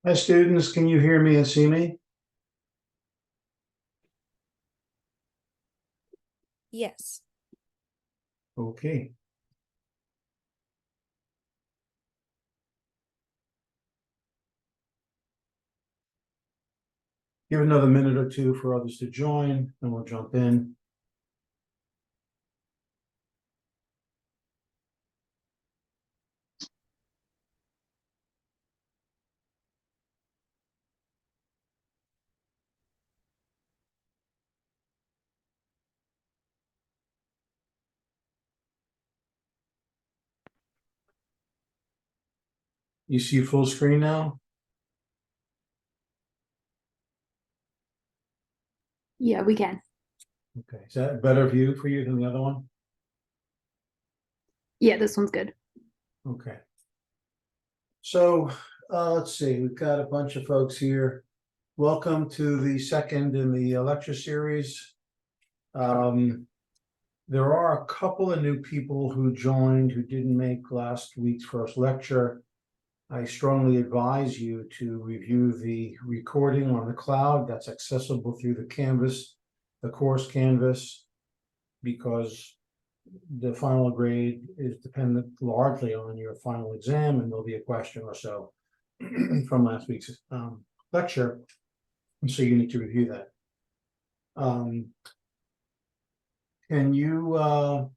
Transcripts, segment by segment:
Hi, students. Can you hear me and see me? Yes. Okay. Give another minute or two for others to join, and we'll jump in. You see full screen now? Yeah, we can. Okay. Is that a better view for you than the other one? Yeah, this one's good. Okay. So let's see. We've got a bunch of folks here. Welcome to the second in the lecture series. There are a couple of new people who joined who didn't make last week's first lecture. I strongly advise you to review the recording on the cloud that's accessible through the Canvas, the course Canvas, because the final grade is dependent largely on your final exam, and there'll be a question or so from last week's lecture. And so you need to review that. Can you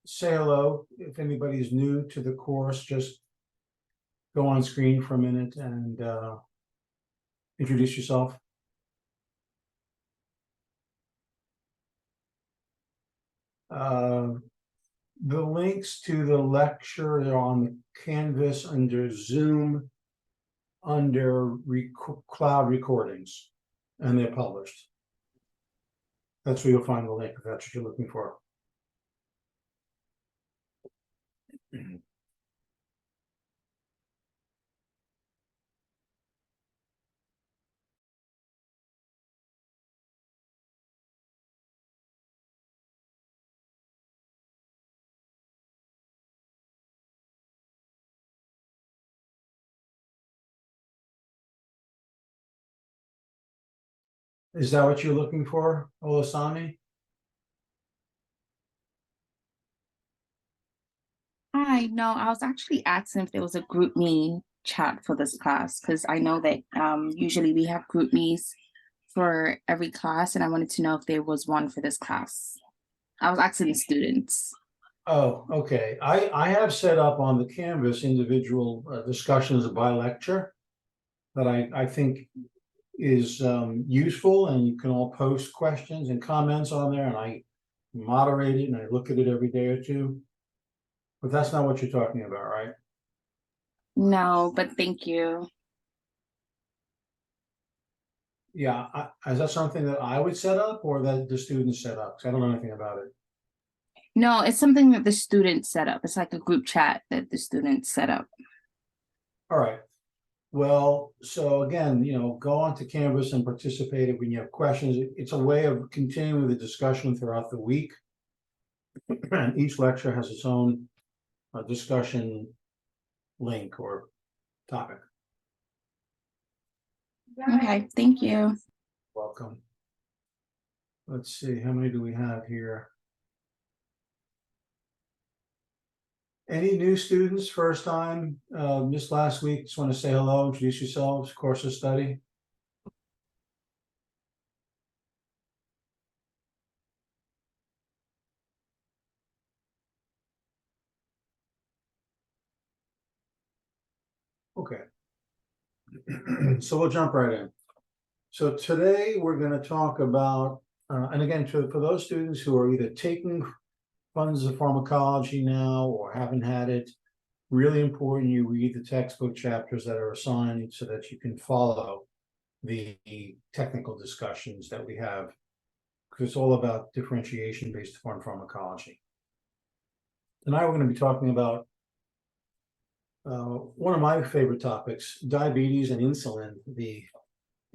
say hello if anybody's new to the course? Just go on screen for a minute and introduce yourself. The links to the lecture are on the Canvas under Zoom, under cloud recordings, and they're published. That's where you'll find the link if that's what you're looking for. Is that what you're looking for, Olasami? Hi, no, I was actually asking if there was a group me chat for this class because I know that usually we have group me's for every class, and I wanted to know if there was one for this class. I was asking the students. Oh, okay. I have set up on the Canvas individual discussions by lecture that I think is useful, and you can all post questions and comments on there, and I moderate it and I look at it every day or two. But that's not what you're talking about, right? No, but thank you. Yeah, is that something that I would set up or that the students set up? 'Cause I don't know anything about it. No, it's something that the students set up. It's like a group chat that the students set up. All right. Well, so again, go onto Canvas and participate when you have questions. It's a way of continuing the discussion throughout the week. And each lecture has its own discussion link or topic. Okay, thank you. Welcome. Let's see, how many do we have here? Any new students, first time, missed last week? Just want to say hello, introduce yourselves, course of study. Okay. So we'll jump right in. So today we're going to talk about, and again, for those students who are either taking funds of pharmacology now or haven't had it, really important you read the textbook chapters that are assigned so that you can follow the technical discussions that we have, because it's all about differentiation based upon pharmacology. Tonight we're going to be talking about one of my favorite topics, diabetes and insulin, the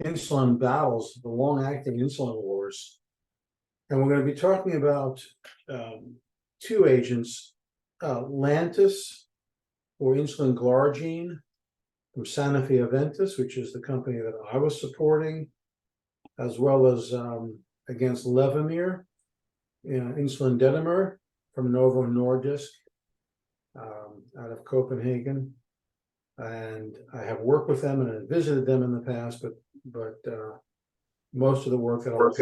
insulin battles, the long-acting insulin wars. And we're going to be talking about two agents, Lantus or insulin glargine, from Sanofi Aventis, which is the company that I was supporting, as well as against Levemir, insulin Levemir from Novo Nordisk out of Copenhagen. And I have worked with them and visited them in the past, but most of the work that I was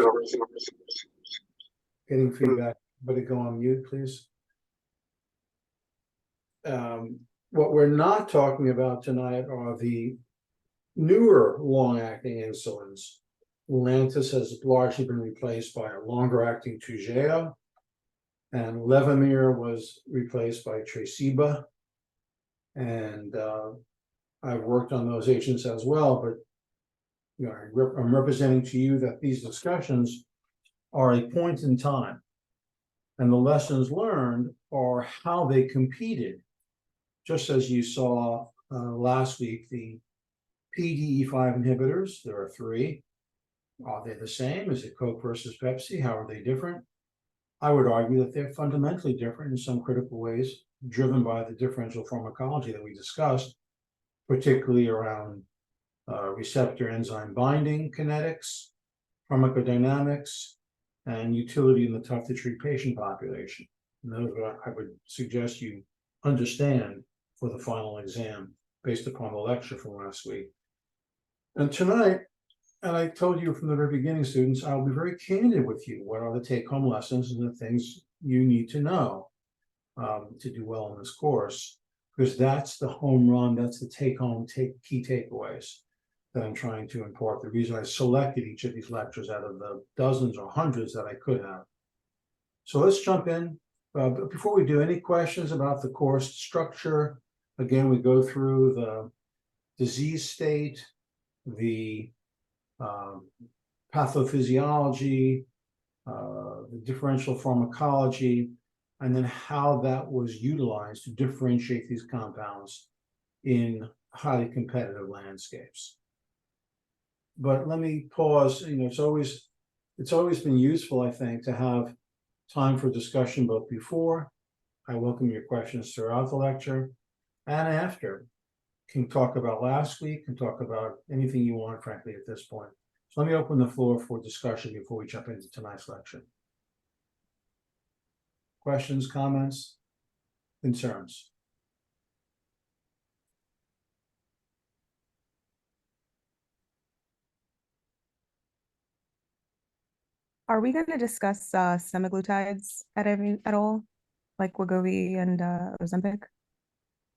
getting feedback. Everybody go on mute, please. What we're not talking about tonight are the newer long-acting insulins. Lantus has largely been replaced by a longer-acting Toujeo, and Levemir was replaced by Tresiba. And I've worked on those agents as well, but I'm representing to you that these discussions are a point in time, and the lessons learned are how they competed. Just as you saw last week, the PDE5 inhibitors, there are 3. Are they the same? Is it Coke versus Pepsi? How are they different? I would argue that they're fundamentally different in some critical ways, driven by the differential pharmacology that we discussed, particularly around receptor enzyme binding kinetics, pharmacodynamics, and utility in the tough-to-treat patient population. And those I would suggest you understand for the final exam based upon the lecture from last week. And tonight, and I told you from the very beginning, students, I'll be very candid with you. What are the take-home lessons and the things you need to know to do well in this course? Because that's the home run, that's the take-home, key takeaways that I'm trying to impart. The reason I selected each of these lectures out of the dozens or hundreds that I could have. So let's jump in. But before we do, any questions about the course structure? Again, we go through the disease state, the pathophysiology, the differential pharmacology, and then how that was utilized to differentiate these compounds in highly competitive landscapes. But let me pause. It's always been useful, I think, to have time for discussion both before. I welcome your questions throughout the lecture and after. Can talk about last week, can talk about anything you want, frankly, at this point. So let me open the floor for discussion before we jump into tonight's lecture. Questions, comments, concerns? Are we going to discuss semaglutides at all, like Wegovy and Ozempic?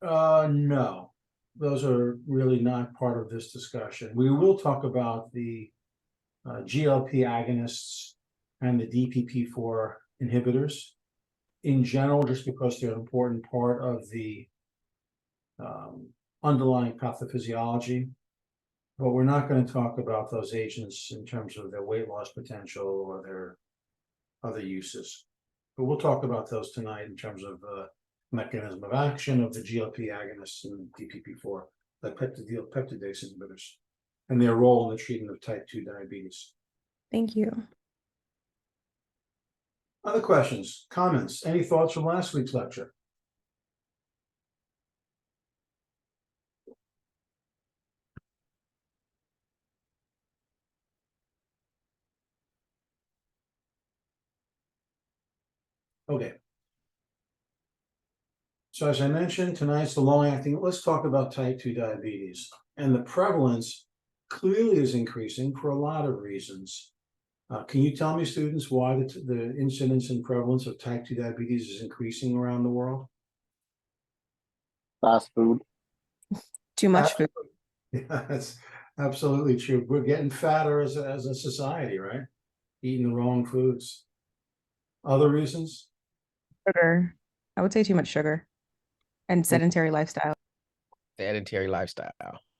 No, those are really not part of this discussion. We will talk about the GLP agonists and the DPP4 inhibitors in general, just because they're an important part of the underlying pathophysiology. But we're not going to talk about those agents in terms of their weight loss potential or their other uses. But we'll talk about those tonight in terms of mechanism of action of the GLP agonists and DPP4, the peptidase inhibitors, and their role in the treatment of type 2 diabetes. Thank you. Other questions, comments, any thoughts from last week's lecture? Okay. So as I mentioned, tonight's the long-acting. Let's talk about type 2 diabetes. And the prevalence clearly is increasing for a lot of reasons. Can you tell me, students, why the incidence and prevalence of type 2 diabetes is increasing around the world? Fast food. Too much food. Yeah, that's absolutely true. We're getting fatter as a society, right? Eating the wrong foods. Other reasons? Sugar. I would say too much sugar and sedentary lifestyle. Sedentary lifestyle.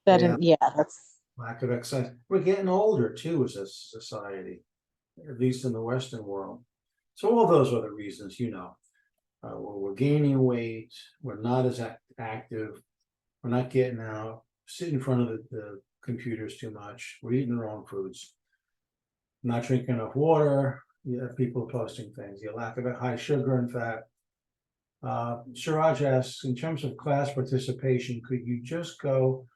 Yeah, that's Lack of exercise. We're getting older too as a society, at least in the Western world. So all those are the reasons, we're gaining weight, we're not as active, we're not getting out, sitting in front of the computers too much, we're eating the wrong foods, not drinking enough water. You have people posting things, the lack of high sugar and fat. Suraj asks, in terms of class participation, could you just go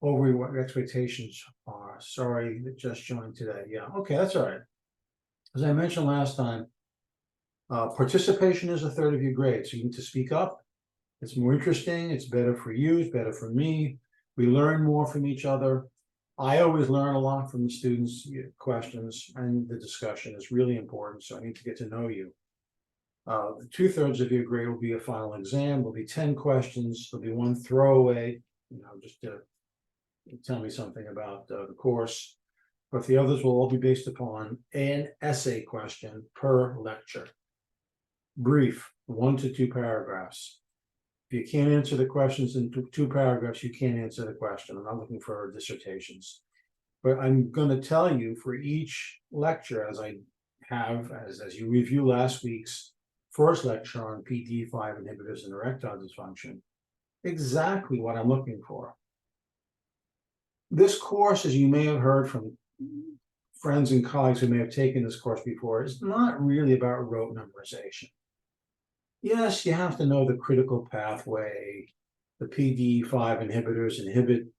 over what your expectations are. Sorry that just joined today. Yeah, okay, that's all right. As I mentioned last time, participation is a third of your grade, so you need to speak up. It's more interesting, it's better for you, it's better for me. We learn more from each other. I always learn a lot from the students' questions, and the discussion is really important, so I need to get to know you. 2/3 of your grade will be a final exam. There'll be 10 questions. There'll be one throwaway, just to tell me something about the course. But the others will all be based upon an essay question per lecture. Brief, 1 to 2 paragraphs. If you can't answer the questions in 2 paragraphs, you can't answer the question. I'm not looking for dissertations. But I'm going to tell you for each lecture, as I have, as you review last week's first lecture on PDE5 inhibitors and erectile dysfunction, exactly what I'm looking for. This course, as you may have heard from friends and colleagues who may have taken this course before, is not really about rote memorization. Yes, you have to know the critical pathway. The PDE5 inhibitors inhibit,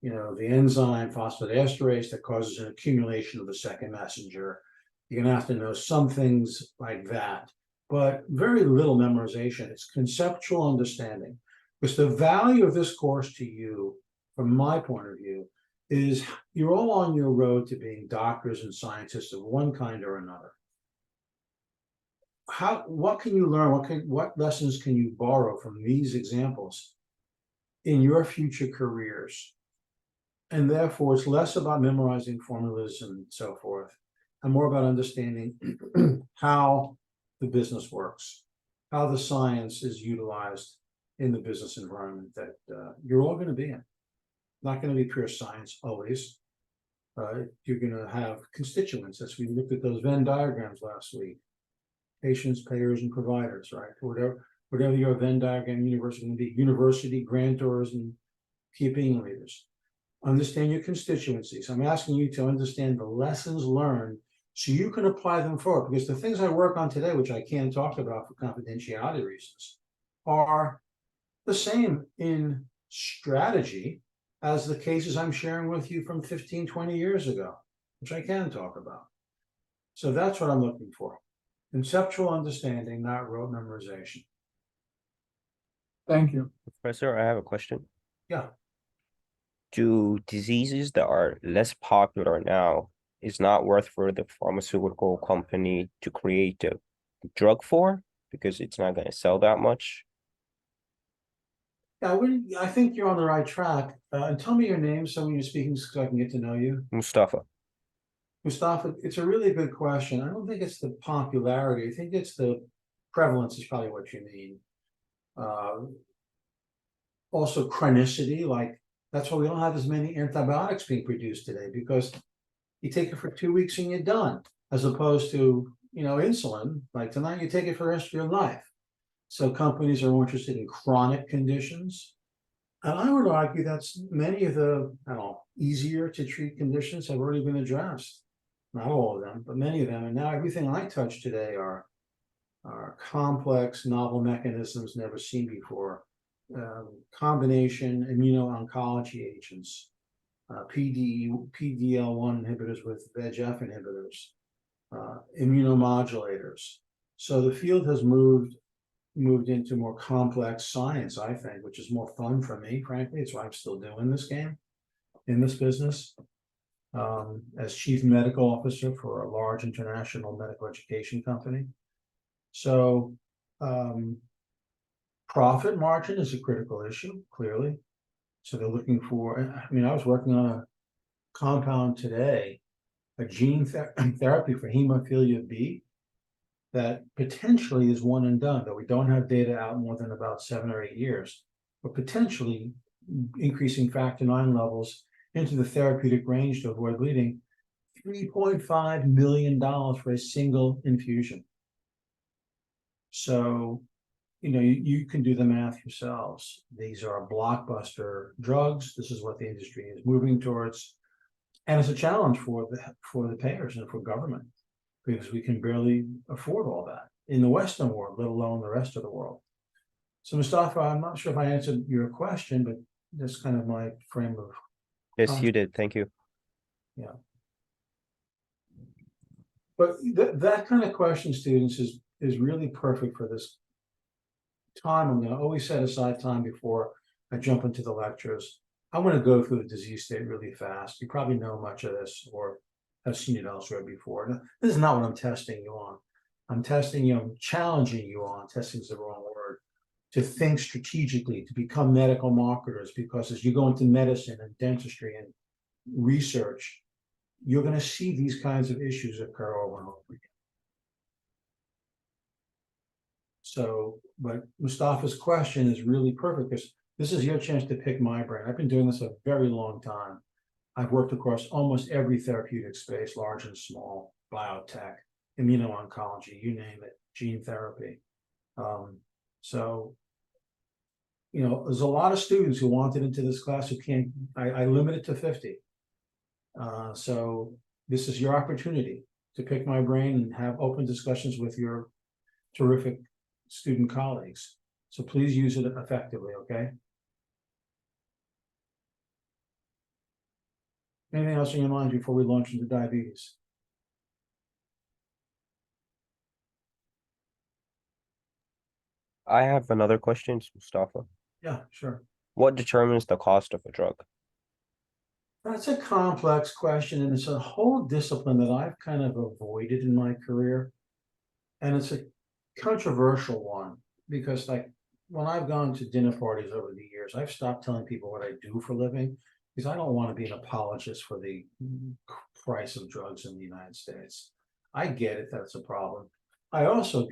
the enzyme phosphodiesterase that causes an accumulation of the second messenger. You're gonna have to know some things like that, but very little memorization. It's conceptual understanding. Because the value of this course to you, from my point of view, is you're all on your road to being doctors and scientists of one kind or another. What can you learn? What lessons can you borrow from these examples in your future careers? And therefore, it's less about memorizing formulas and so forth, and more about understanding how the business works, how the science is utilized in the business environment that you're all going to be in. Not going to be pure science always. You're going to have constituents, as we looked at those Venn diagrams last week. Patients, payers, and providers, right? Whatever your Venn diagram universe is going to be, university, grantors, and key opinion leaders. Understand your constituencies. I'm asking you to understand the lessons learned so you can apply them forward, because the things I work on today, which I can't talk about for confidentiality reasons, are the same in strategy as the cases I'm sharing with you from 15, 20 years ago, which I can talk about. So that's what I'm looking for. Conceptual understanding, not rote memorization. Thank you. Professor, I have a question. Yeah. Do diseases that are less popular now is not worth for the pharmaceutical company to create a drug for because it's not going to sell that much? Yeah, I think you're on the right track. And tell me your name so when you're speaking so I can get to know you. Mustafa. Mustafa, it's a really good question. I don't think it's the popularity. I think it's the prevalence is probably what you mean. Also chronicity, like that's why we don't have as many antibiotics being produced today, because you take it for 2 weeks and you're done, as opposed to, insulin, like tonight you take it for the rest of your life. So companies are more interested in chronic conditions. And I would argue that's many of the, easier to treat conditions have already been addressed. Not all of them, but many of them. And now everything I touch today are complex, novel mechanisms never seen before. Combination immuno-oncology agents, PDL1 inhibitors with VEGF inhibitors, immunomodulators. So the field has moved into more complex science, I think, which is more fun for me, frankly. It's why I'm still doing this game in this business. As chief medical officer for a large international medical education company. So profit margin is a critical issue, clearly. So they're looking for, I was working on a compound today, a gene therapy for hemophilia B that potentially is one and done, though we don't have data out more than about 7 or 8 years, but potentially increasing factor IX levels into the therapeutic range to avoid bleeding, $3.5 million for a single infusion. So, you can do the math yourselves. These are blockbuster drugs. This is what the industry is moving towards. And it's a challenge for the payers and for government, because we can barely afford all that in the Western world, let alone the rest of the world. So Mustafa, I'm not sure if I answered your question, but that's kind of my frame of Yes, you did. Thank you. But that kind of question, students, is really perfect for this time. I'm gonna always set aside time before I jump into the lectures. I'm gonna go through the disease state really fast. You probably know much of this or have seen it elsewhere before. Now, this is not what I'm testing you on. I'm testing you, I'm challenging you on, testing is the wrong word, to think strategically, to become medical marketers, because as you go into medicine and dentistry and research, you're gonna see these kinds of issues occur over and over again. So, but Mustafa's question is really perfect because this is your chance to pick my brain. I've been doing this a very long time. I've worked across almost every therapeutic space, large and small, biotech, immuno-oncology, you name it, gene therapy. So, you know, there's a lot of students who wanted into this class who can't, I limit it to 50. So this is your opportunity to pick my brain and have open discussions with your terrific student colleagues. So please use it effectively, okay? Anything else in your mind before we launch into diabetes? I have another question, Mustafa. Yeah, sure. What determines the cost of a drug? That's a complex question, and it's a whole discipline that I've kind of avoided in my career. And it's a controversial one because, like, when I've gone to dinner parties over the years, I've stopped telling people what I do for a living because I don't want to be an apologist for the price of drugs in the United States. I get it, that's a problem. I also,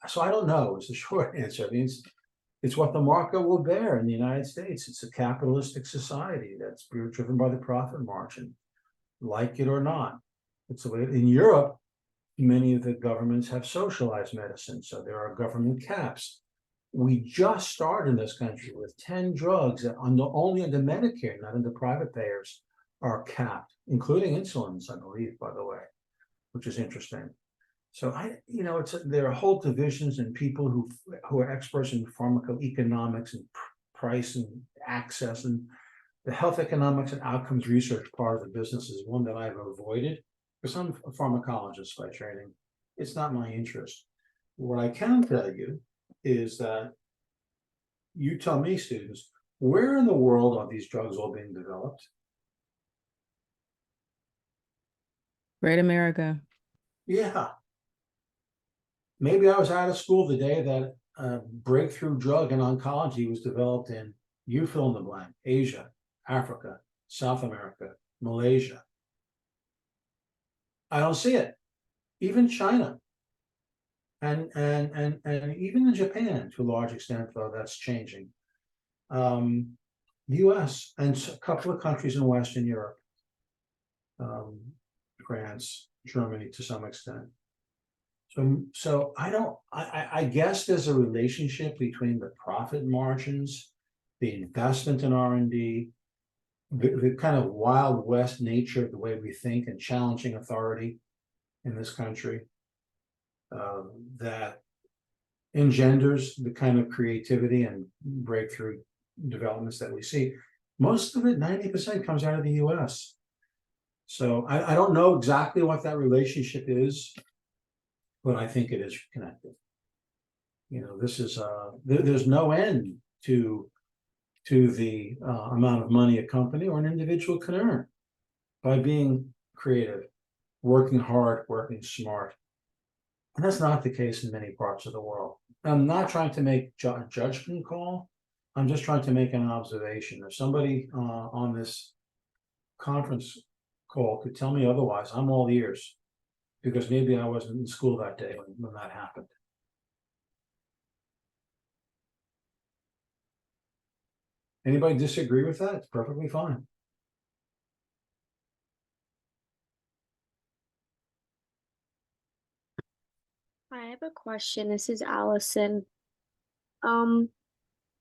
so I don't know, is the short answer. I mean, it's what the market will bear in the United States. It's a capitalistic society that's driven by the profit margin, like it or not. It's the way in Europe, many of the governments have socialized medicine, so there are government caps. We just started in this country with 10 drugs that only under Medicare, not under private payers, are capped, including insulins, I believe, by the way, which is interesting. So there are whole divisions and people who are experts in pharmacoeconomics and price and access, and the health economics and outcomes research part of the business is one that I've avoided because I'm a pharmacologist by training. It's not my interest. What I can tell you is that you tell me, students, where in the world are these drugs all being developed? Great America. Yeah. Maybe I was out of school the day that a breakthrough drug in oncology was developed in, you fill in the blank, Asia, Africa, South America, Malaysia. I don't see it. Even China. And even in Japan, to a large extent, though, that's changing. US and a couple of countries in Western Europe. France, Germany to some extent. So I guess there's a relationship between the profit margins, the investment in R&D, the kind of Wild West nature of the way we think and challenging authority in this country, that engenders the kind of creativity and breakthrough developments that we see. Most of it, 90%, comes out of the US. So I don't know exactly what that relationship is, but I think it is connected. You know, this is there's no end to the amount of money a company or an individual can earn by being creative, working hard, working smart. And that's not the case in many parts of the world. I'm not trying to make a judgment call. I'm just trying to make an observation. If somebody on this conference call could tell me otherwise, I'm all ears, because maybe I wasn't in school that day when that happened. Anybody disagree with that? It's perfectly fine. I have a question. This is Allison. Do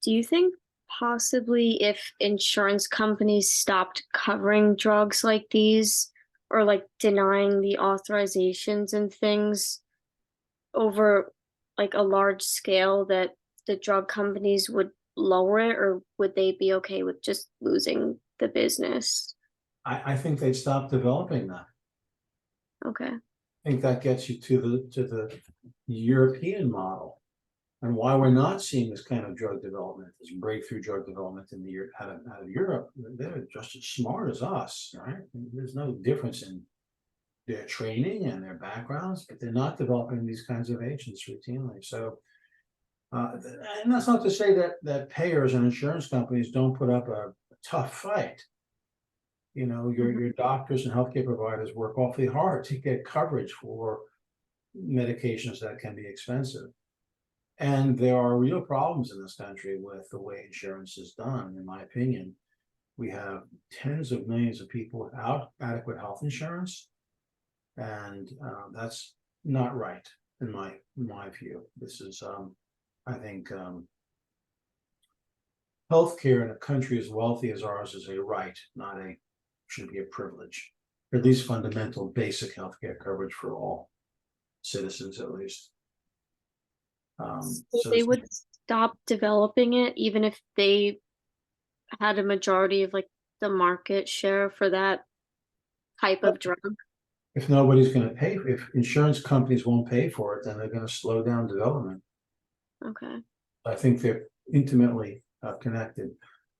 you think possibly if insurance companies stopped covering drugs like these or like denying the authorizations and things over like a large scale, that the drug companies would lower it, or would they be okay with just losing the business. I think they'd stop developing that. Okay. I think that gets you to the European model. And why we're not seeing this kind of drug development, this breakthrough drug development in the out of Europe, they're just as smart as us, right? There's no difference in their training and their backgrounds, but they're not developing these kinds of agents routinely. So, and that's not to say that payers and insurance companies don't put up a tough fight. You know, your doctors and healthcare providers work awfully hard to get coverage for medications that can be expensive. And there are real problems in this country with the way insurance is done, in my opinion. We have tens of millions of people without adequate health insurance. And that's not right, in my view. This is, I think, healthcare in a country as wealthy as ours is a right, not a, should be a privilege. Or at least fundamental basic healthcare coverage for all citizens, at least. So they would stop developing it even if they had a majority of like the market share for that type of drug. If nobody's going to pay, if insurance companies won't pay for it, then they're going to slow down development. Okay. I think they're intimately connected.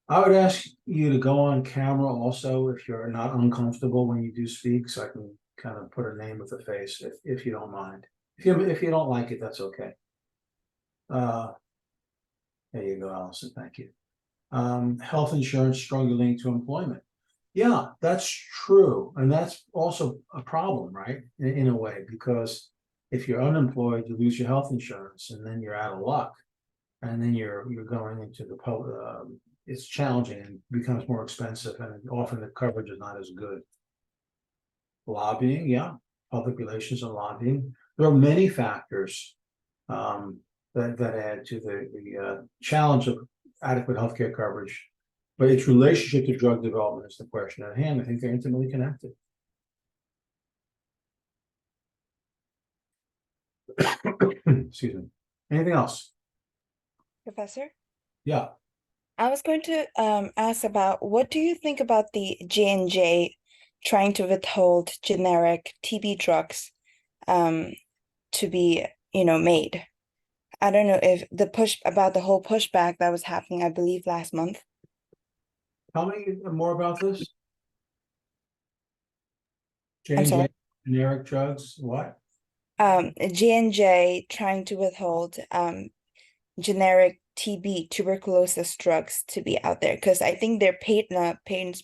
I would ask you to go on camera also if you're not uncomfortable when you do speak, so I can kind of put a name with a face if you don't mind. If you don't like it, that's okay. There you go, Allison. Thank you. Health insurance strongly linked to employment. Yeah, that's true. And that's also a problem, right? In a way, because if you're unemployed, you lose your health insurance and then you're out of luck. And then you're going into the public, it's challenging and becomes more expensive, and often the coverage is not as good. Lobbying, yeah, public relations and lobbying. There are many factors that add to the challenge of adequate healthcare coverage. But its relationship to drug development is the question at hand. I think they're intimately connected. Excuse me. Anything else? Professor, Yeah. I was going to ask about what do you think about the J&J trying to withhold generic TB drugs to be, made? I don't know if the whole pushback that was happening, I believe last month. Tell me more about this. I'm sorry. J&J generic drugs, what? J&J trying to withhold generic TB tuberculosis drugs to be out there because I think their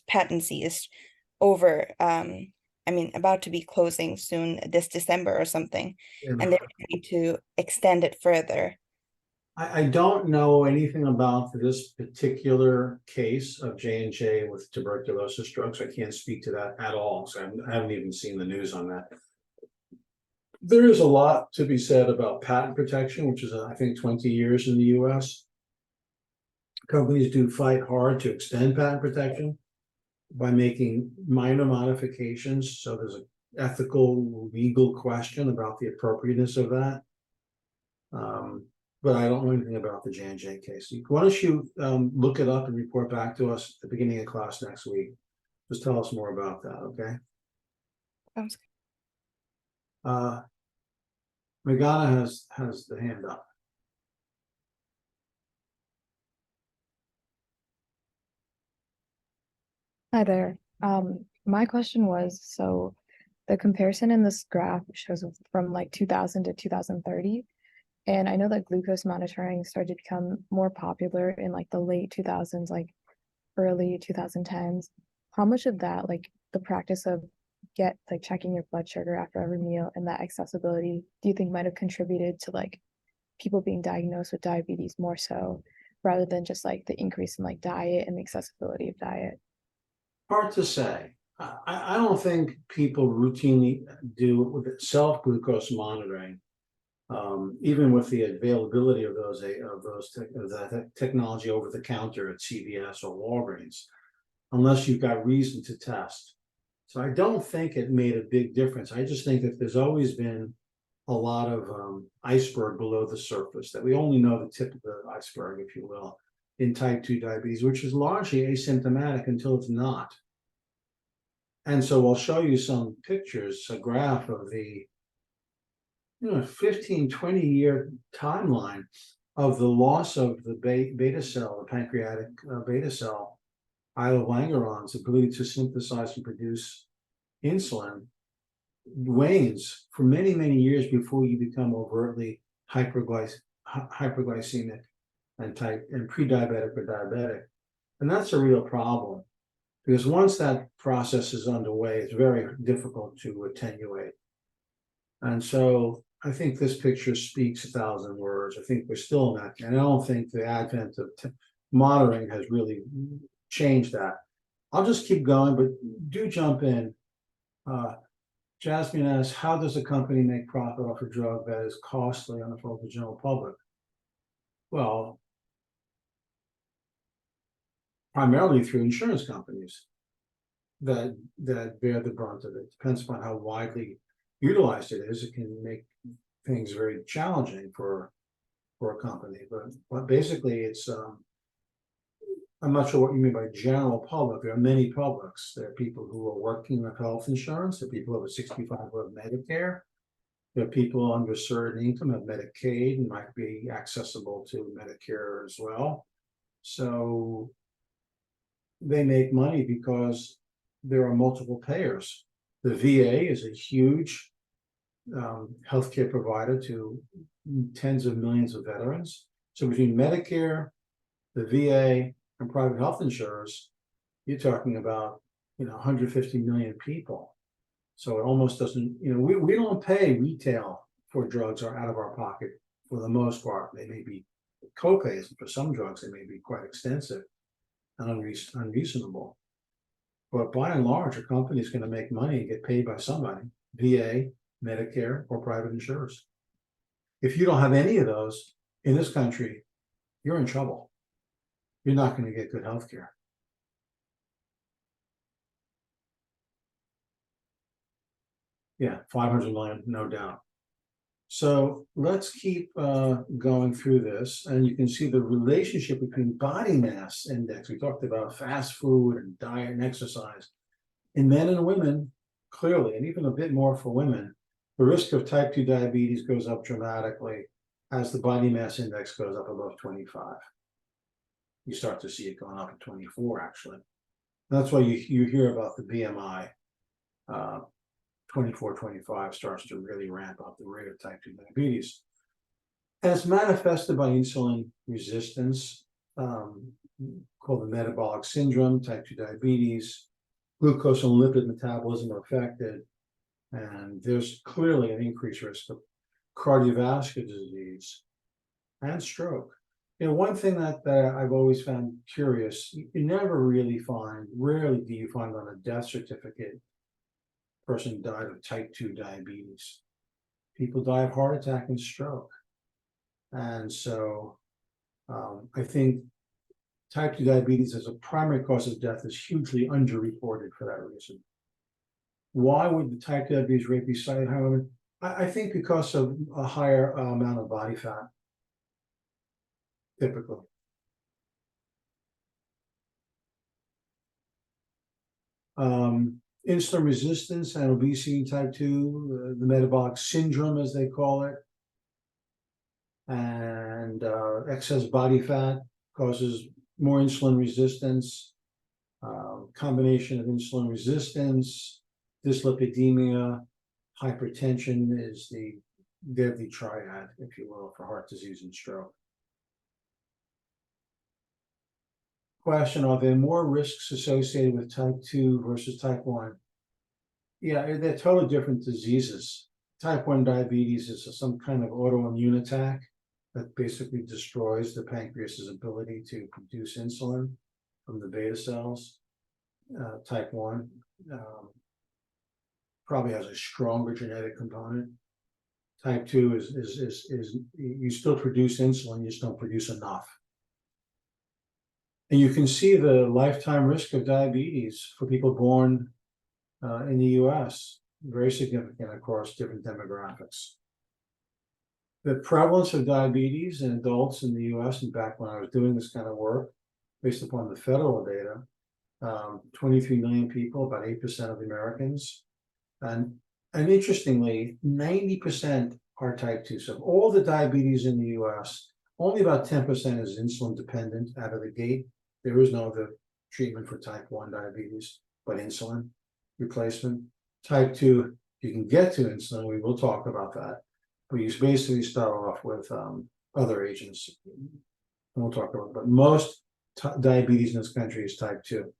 patency is over. About to be closing soon this December or something, and they're trying to extend it further. I don't know anything about this particular case of J&J with tuberculosis drugs. I can't speak to that at all. So I haven't even seen the news on that. There is a lot to be said about patent protection, which is, I think, 20 years in the US. Companies do fight hard to extend patent protection by making minor modifications. So there's an ethical, legal question about the appropriateness of that. But I don't know anything about the J&J case. Why don't you look it up and report back to us at the beginning of class next week? Just tell us more about that, okay? Sounds good. Megana has the hand up. Hi there. My question was, so the comparison in this graph shows from like 2000 to 2030. And I know that glucose monitoring started to become more popular in like the late 2000s, like early 2010s. How much of that, like the practice of checking your blood sugar after every meal and that accessibility, do you think might have contributed to like people being diagnosed with diabetes more so rather than just like the increase in like diet and the accessibility of diet? Hard to say. I don't think people routinely do with self-glucose monitoring, even with the availability of that technology over the counter at CVS or Walgreens, unless you've got reason to test. So I don't think it made a big difference. I just think that there's always been a lot of iceberg below the surface, that we only know the tip of the iceberg, if you will, in type 2 diabetes, which is largely asymptomatic until it's not. And so I'll show you some pictures, a graph of the 15, 20-year timeline of the loss of the beta cell, the pancreatic beta cell, islet of Langerhans' ability to synthesize and produce insulin wanes for many, many years before you become overtly hyperglycemic and pre-diabetic or diabetic. And that's a real problem, because once that process is underway, it's very difficult to attenuate. And so I think this picture speaks 1,000 words. I think we're still in that, and I don't think the advent of monitoring has really changed that. I'll just keep going, but do jump in. Jasmine asks, how does a company make profit off a drug that is costly on the for the general public? Well, primarily through insurance companies that bear the brunt of it. Depends upon how widely utilized it is. It can make things very challenging for a company, but basically it's I'm not sure what you mean by general public. There are many publics. There are people who are working with health insurance. There are people over 65 who have Medicare. There are people under a certain income have Medicaid and might be accessible to Medicare as well. So they make money because there are multiple payers. The VA is a huge healthcare provider to tens of millions of veterans. So between Medicare, the VA, and private health insurers, you're talking about 150 million people. So it almost doesn't, we don't pay retail for drugs or out of our pocket for the most part. They may be copays, and for some drugs they may be quite extensive and unreasonable. But by and large, a company is going to make money and get paid by somebody, VA, Medicare, or private insurers. If you don't have any of those in this country, you're in trouble. You're not going to get good health care. Yeah, 500 million, no doubt. So let's keep going through this, and you can see the relationship between body mass index. We talked about fast food and diet and exercise. In men and women, clearly, and even a bit more for women, the risk of type 2 diabetes goes up dramatically as the body mass index goes up above 25. You start to see it going up at 24, actually. That's why you hear about the BMI. 24, 25 starts to really ramp up the rate of type 2 diabetes. And it's manifested by insulin resistance, called the metabolic syndrome, type 2 diabetes. Glucose and lipid metabolism are affected, and there's clearly an increased risk of cardiovascular disease and stroke. One thing that I've always found curious, you never really find, rarely do you find on a death certificate, person died of type 2 diabetes. People die of heart attack and stroke. And so I think type 2 diabetes as a primary cause of death is hugely underreported for that reason. Why would the type 2 diabetes rate be slightly higher? I think because of a higher amount of body fat, typically. Insulin resistance and obesity type 2, the metabolic syndrome as they call it, and excess body fat causes more insulin resistance. Combination of insulin resistance, dyslipidemia, hypertension is the deadly triad, if you will, for heart disease and stroke. Question, are there more risks associated with type 2 versus type 1? Yeah, they're totally different diseases. Type 1 diabetes is some kind of autoimmune attack that basically destroys the pancreas's ability to produce insulin from the beta cells. Type 1 probably has a stronger genetic component. Type 2 is you still produce insulin, you just don't produce enough. And you can see the lifetime risk of diabetes for people born in the US, very significant across different demographics. The prevalence of diabetes in adults in the US, and back when I was doing this kind of work, based upon the federal data, 23 million people, about 8% of the Americans. And interestingly, 90% are type 2. So all the diabetes in the US, only about 10% is insulin dependent out of the gate. There is no other treatment for type 1 diabetes, but insulin replacement. Type 2, you can get to insulin, we will talk about that. But you basically start off with other agents. And we'll talk about it. But most diabetes in this country is type 2.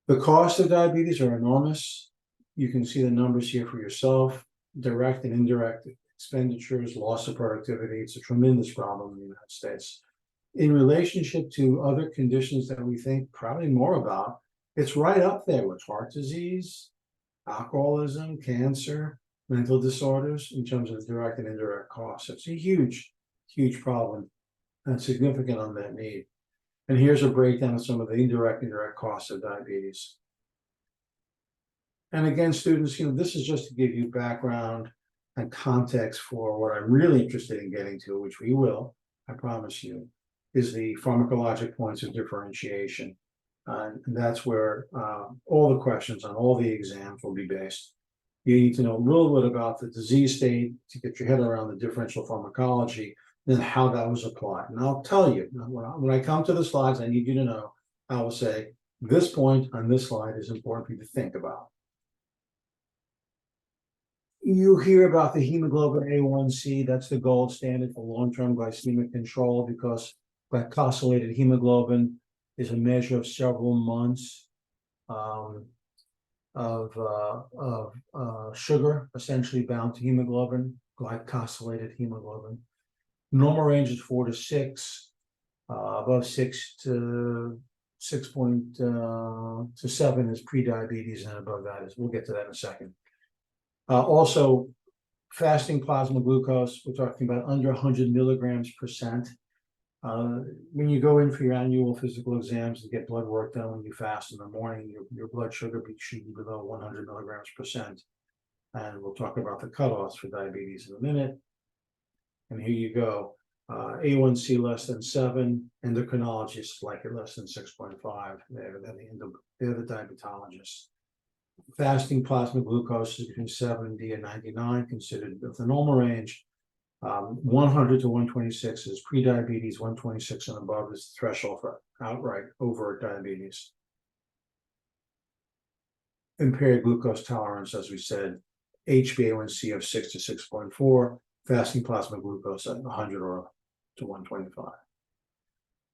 The costs of diabetes are enormous. You can see the numbers here for yourself, direct and indirect expenditures, loss of productivity. It's a tremendous problem in the United States. In relationship to other conditions that we think probably more about, it's right up there with heart disease, alcoholism, cancer, mental disorders in terms of direct and indirect costs. It's a huge, huge problem and significant unmet need. And here's a breakdown of some of the indirect and direct costs of diabetes. And again, students, this is just to give you background and context for what I'm really interested in getting to, which we will, I promise you, is the pharmacologic points of differentiation. And that's where all the questions on all the exams will be based. You need to know a little bit about the disease state to get your head around the differential pharmacology, then how that was applied. And I'll tell you, when I come to the slides, I need you to know, I will say, this point on this slide is important for you to think about. You hear about the hemoglobin A1C, that's the gold standard for long-term glycemic control, because glycosylated hemoglobin is a measure of several months of sugar essentially bound to hemoglobin, glycosylated hemoglobin. Normal range is 4 to 6, above 6 to 7 is pre-diabetes, and above that is, we'll get to that in a second. Also, fasting plasma glucose, we're talking about under 100 milligrams %. When you go in for your annual physical exams and get blood work done when you fast in the morning, your blood sugar should be below 100 milligrams %. And we'll talk about the cutoffs for diabetes in a minute. And here you go. A1C less than 7, endocrinologists like it less than 6.5. They're the diabetologists. Fasting plasma glucose is between 70 and 99, considered the normal range. 100 to 126 is pre-diabetes, 126 and above is the threshold for outright overt diabetes. Impaired glucose tolerance, as we said, HbA1c of 6 to 6.4, fasting plasma glucose at 100 or to 125.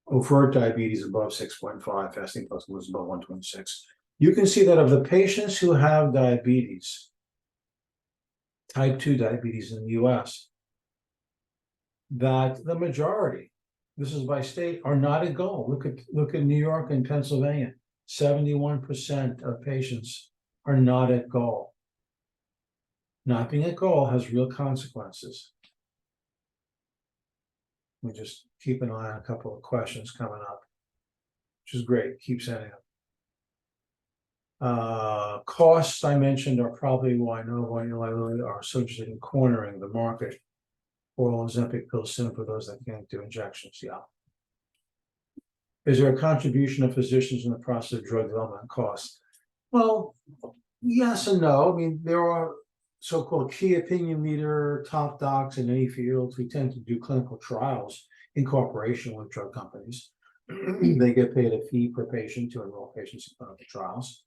Overt diabetes above 6.5, fasting plasma was above 126. You can see that of the patients who have diabetes, type 2 diabetes in the US, that the majority, this is by state, are not at goal. Look at New York and Pennsylvania. 71% of patients are not at goal. Not being at goal has real consequences. We just keep an eye on a couple of questions coming up, which is great. Keep sending them. Costs I mentioned are probably why Novo and Eli Lilly are so interested in cornering the market. Oral Ozempic pills soon for those that can't do injections. Yeah. Is there a contribution of physicians in the process of drug development costs? Well, yes and no. I mean, there are so-called key opinion leader, top docs in any field who tend to do clinical trials in cooperation with drug companies. They get paid a fee per patient to enroll patients in clinical trials.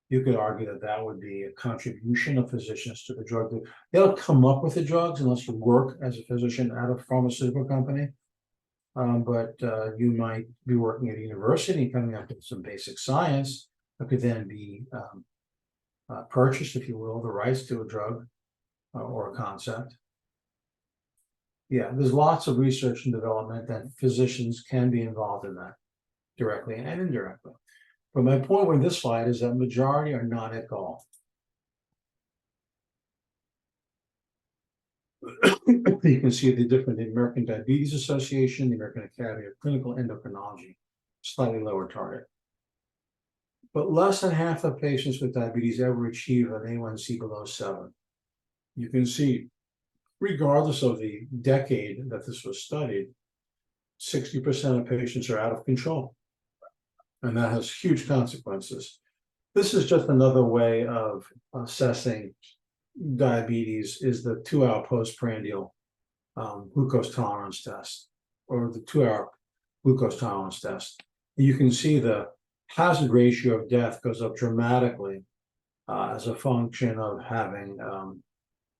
You could argue that that would be a contribution of physicians to the drug. They don't come up with the drugs unless you work as a physician at a pharmaceutical company. But you might be working at a university, coming up with some basic science that could then be purchased, if you will, the rights to a drug or a concept. Yeah, there's lots of research and development that physicians can be involved in that directly and indirectly. But my point with this slide is that majority are not at goal. You can see the different the American Diabetes Association, the American Academy of Clinical Endocrinology, slightly lower target. But less than half of patients with diabetes ever achieve an A1C below 7. You can see regardless of the decade that this was studied, 60% of patients are out of control. And that has huge consequences. This is just another way of assessing diabetes, is the 2-hour postprandial glucose tolerance test, or the 2-hour glucose tolerance test. You can see the hazard ratio of death goes up dramatically as a function of having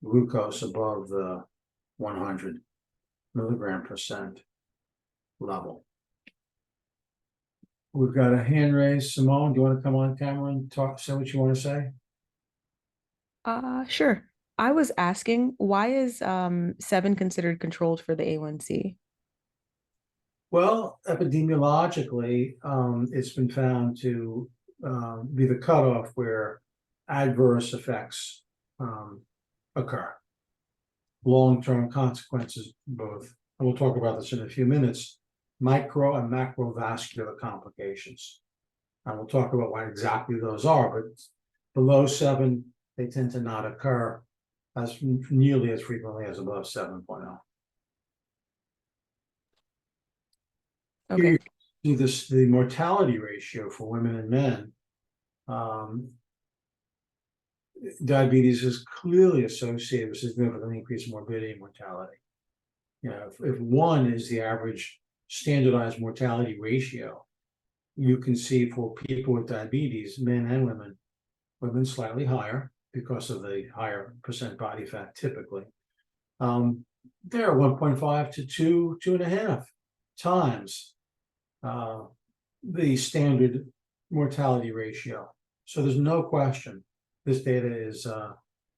glucose above the 100 milligram percent level. We've got a hand raised. Simone, do you want to come on camera and say what you want to say? Sure. I was asking, why is 7 considered controlled for the A1C? Well, epidemiologically, it's been found to be the cutoff where adverse effects occur. Long-term consequences, both, and we'll talk about this in a few minutes, micro and macrovascular complications. And we'll talk about what exactly those are, but below 7, they tend to not occur as nearly as frequently as above 7.0. Okay. Here you see this, the mortality ratio for women and men. Diabetes is clearly associated with significantly increased morbidity and mortality. You know, if 1 is the average standardized mortality ratio, you can see for people with diabetes, men and women slightly higher because of the higher percent body fat typically. They're 1.5 to 2.5 times the standard mortality ratio. So there's no question this data is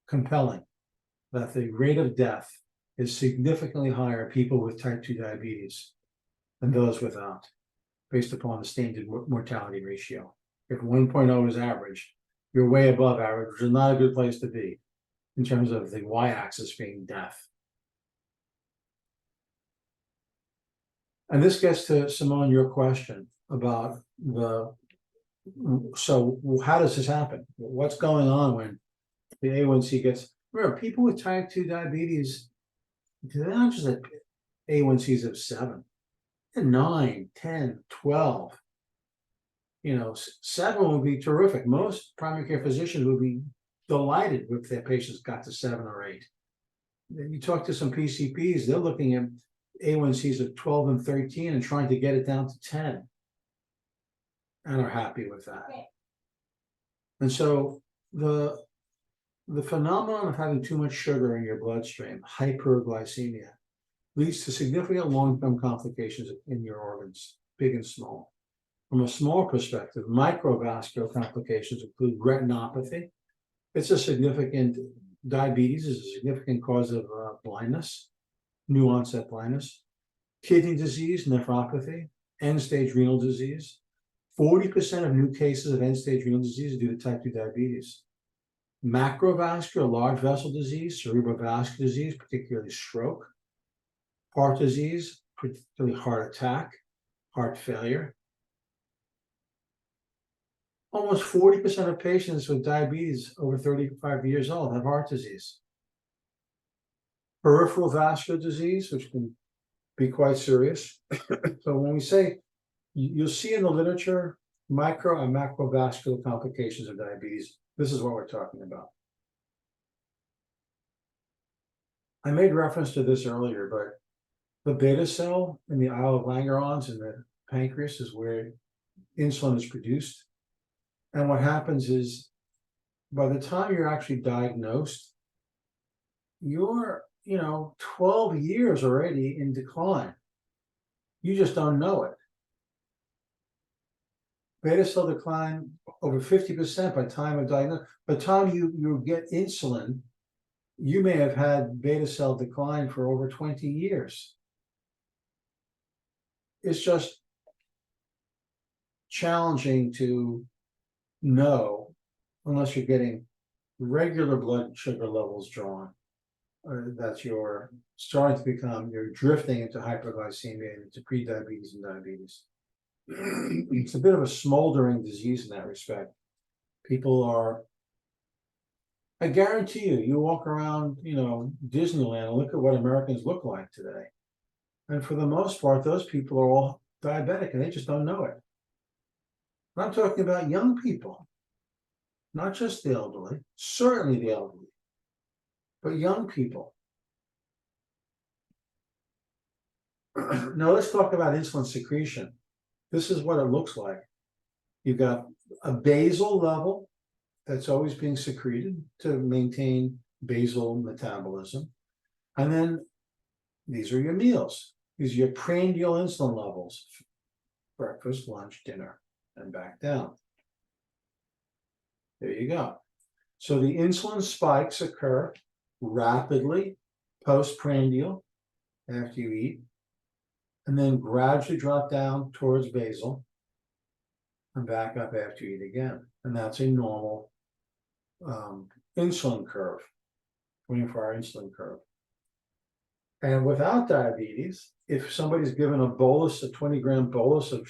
compelling that the rate of death is significantly higher in people with type 2 diabetes than those without, based upon the standard mortality ratio. If 1.0 is average, you're way above average, which is not a good place to be in terms of the y-axis being death. And this gets to, Simone, your question about so how does this happen? What's going on when the A1C gets, remember, people with type 2 diabetes, they're not just at A1Cs of 7, 9, 10, 12. You know, 7 would be terrific. Most primary care physicians would be delighted if their patients got to 7 or 8. Then you talk to some PCPs, they're looking at A1Cs of 12 and 13 and trying to get it down to 10, and are happy with that. And so the phenomenon of having too much sugar in your bloodstream, hyperglycemia, leads to significant long-term complications in your organs, big and small. From a small perspective, microvascular complications include retinopathy. It's a significant, diabetes is a significant cause of blindness, new onset blindness, kidney disease, nephropathy, end-stage renal disease. 40% of new cases of end-stage renal disease are due to type 2 diabetes. Macrovascular, large vessel disease, cerebrovascular disease, particularly stroke, heart disease, particularly heart attack, heart failure. Almost 40% of patients with diabetes over 35 years old have heart disease. Peripheral vascular disease, which can be quite serious. So when we say, you'll see in the literature, micro and macrovascular complications of diabetes, this is what we're talking about. I made reference to this earlier, but the beta cell in the Isle of Langerhans in the pancreas is where insulin is produced. And what happens is, by the time you're actually diagnosed, you're, 12 years already in decline. You just don't know it. Beta cell decline over 50% by time of diagnosis. By the time you get insulin, you may have had beta cell decline for over 20 years. It's just challenging to know unless you're getting regular blood sugar levels drawn, or that you're starting to become, you're drifting into hyperglycemia and into prediabetes and diabetes. It's a bit of a smoldering disease in that respect. People are, I guarantee you, you walk around, Disneyland and look at what Americans look like today. And for the most part, those people are all diabetic and they just don't know it. I'm talking about young people, not just the elderly, certainly the elderly, but young people. Now let's talk about insulin secretion. This is what it looks like. You've got a basal level that's always being secreted to maintain basal metabolism. And then these are your meals. These are your prandial insulin levels, breakfast, lunch, dinner, and back down. There you go. So the insulin spikes occur rapidly postprandial after you eat, and then gradually drop down towards basal and back up after you eat again. And that's a normal insulin curve, 24-hour insulin curve. And without diabetes, if somebody's given a 20-gram bolus of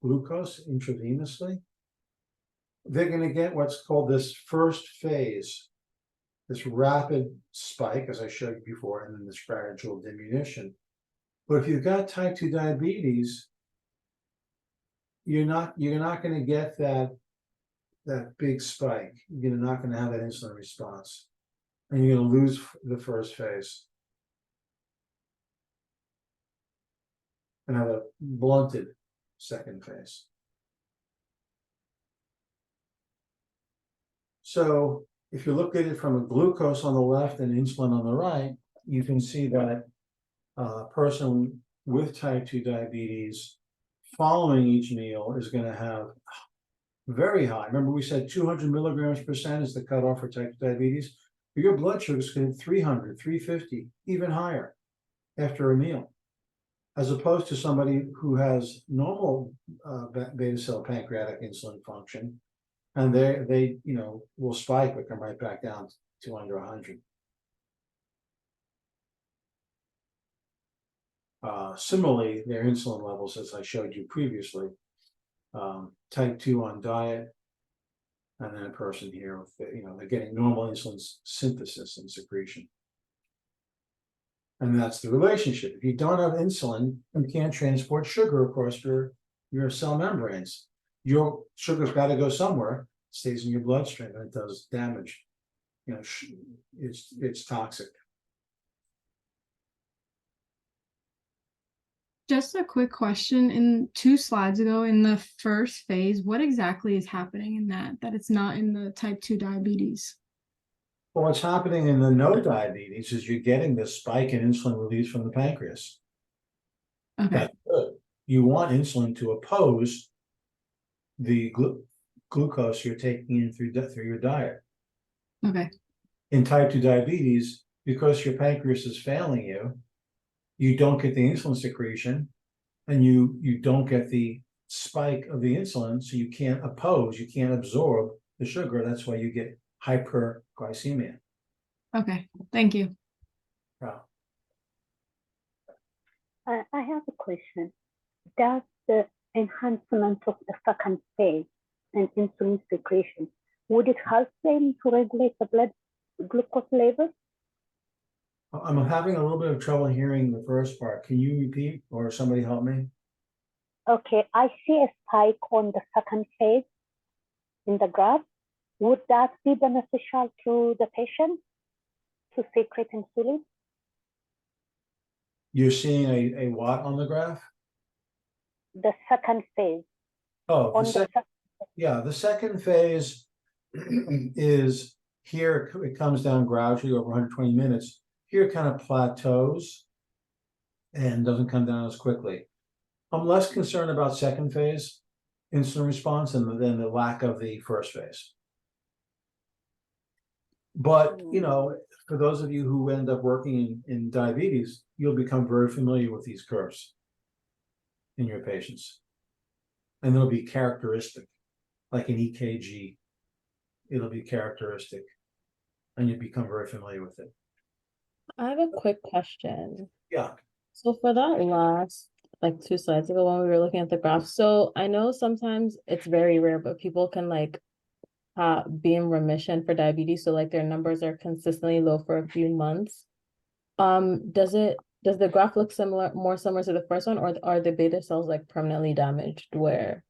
glucose intravenously, they're going to get what's called this first phase, this rapid spike, as I showed you before, and then this gradual diminution. But if you've got type 2 diabetes, you're not going to get that big spike. You're not going to have that insulin response, and you're going to lose the first phase and have a blunted second phase. So if you look at it from a glucose on the left and insulin on the right, you can see that a person with type 2 diabetes following each meal is going to have very high. Remember, we said 200 milligrams percent is the cutoff for type 2 diabetes. Your blood sugar is going to 300, 350, even higher after a meal, as opposed to somebody who has normal beta cell pancreatic insulin function, and they will spike but come right back down to under 100. Similarly, their insulin levels, as I showed you previously, type 2 on diet, and then a person here with, they're getting normal insulin synthesis and secretion. And that's the relationship. If you don't have insulin, you can't transport sugar across your cell membranes. Your sugar's got to go somewhere, it stays in your bloodstream, and it does damage. It's toxic. Just a quick question. In 2 slides ago, in the first phase, what exactly is happening in that it's not in the type 2 diabetes? Well, what's happening in the no diabetes is you're getting this spike in insulin release from the pancreas. Okay. That's good. You want insulin to oppose the glucose you're taking in through your diet. Okay. In type 2 diabetes, because your pancreas is failing you, you don't get the insulin secretion, and you don't get the spike of the insulin, so you can't absorb the sugar. That's why you get hyperglycemia. Okay, thank you. Wow. I have a question. Does the enhancement of the second phase and insulin secretion, would it help them to regulate the blood glucose level? I'm having a little bit of trouble hearing the first part. Can you repeat, or somebody help me? Okay, I see a spike on the second phase in the graph. Would that be beneficial to the patient to secrete insulin? You're seeing a what on the graph? The second phase. Oh, the second phase is here. It comes down gradually over 120 minutes. Here it kind of plateaus and doesn't come down as quickly. I'm less concerned about second phase insulin response than the lack of the first phase. But, for those of you who end up working in diabetes, you'll become very familiar with these curves in your patients. And they'll be characteristic, like an EKG. It'll be characteristic, and you become very familiar with it. I have a quick question. Yeah. So for that last, like 2 slides ago when we were looking at the graph, so I know sometimes it's very rare, but people can be in remission for diabetes, so like their numbers are consistently low for a few months. Does the graph look more similar to the first one, or are the beta cells like permanently damaged where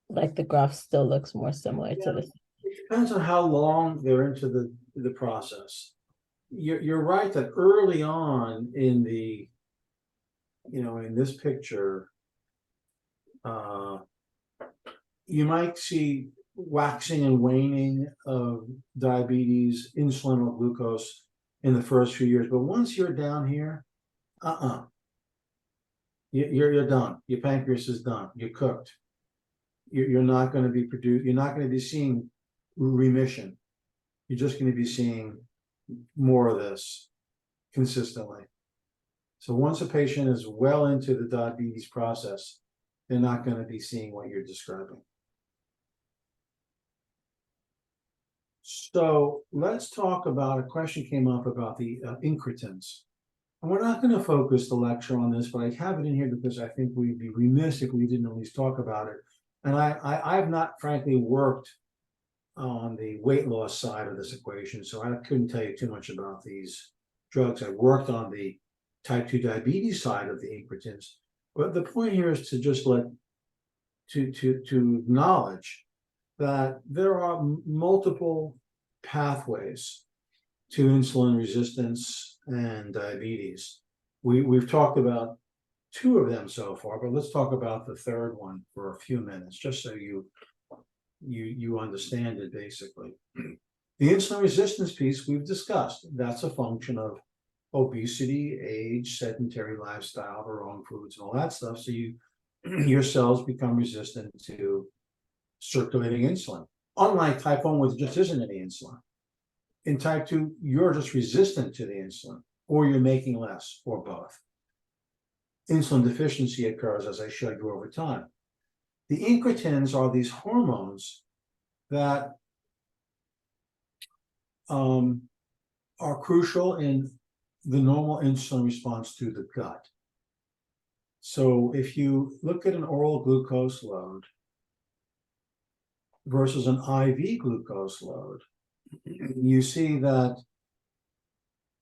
like the graph still looks more similar to this? It depends on how long they're into the process. You're right that early on in the, in this picture, you might see waxing and waning of diabetes, insulin or glucose in the first few years. But once you're down here, you're done. Your pancreas is done. You're cooked. You're not going to be you're not going to be seeing remission. You're just going to be seeing more of this consistently. So once a patient is well into the diabetes process, they're not going to be seeing what you're describing. So let's talk about, a question came up about the incretins. And we're not going to focus the lecture on this, but I have it in here because I think we'd be remiss if we didn't at least talk about it. And I've not, frankly, worked on the weight loss side of this equation, so I couldn't tell you too much about these drugs. I worked on the type 2 diabetes side of the incretins. But the point here is to just to acknowledge that there are multiple pathways to insulin resistance and diabetes. We've talked about 2 of them so far, but let's talk about the third one for a few minutes, just so you understand it basically. The insulin resistance piece we've discussed. That's a function of obesity, age, sedentary lifestyle, the wrong foods, and all that stuff. So your cells become resistant to circulating insulin. Unlike type 1, where there just isn't any insulin. In type 2, you're just resistant to the insulin, or you're making less, or both. Insulin deficiency occurs, as I showed you, over time. The incretins are these hormones that are crucial in the normal insulin response to the gut. So if you look at an oral glucose load versus an IV glucose load, you see that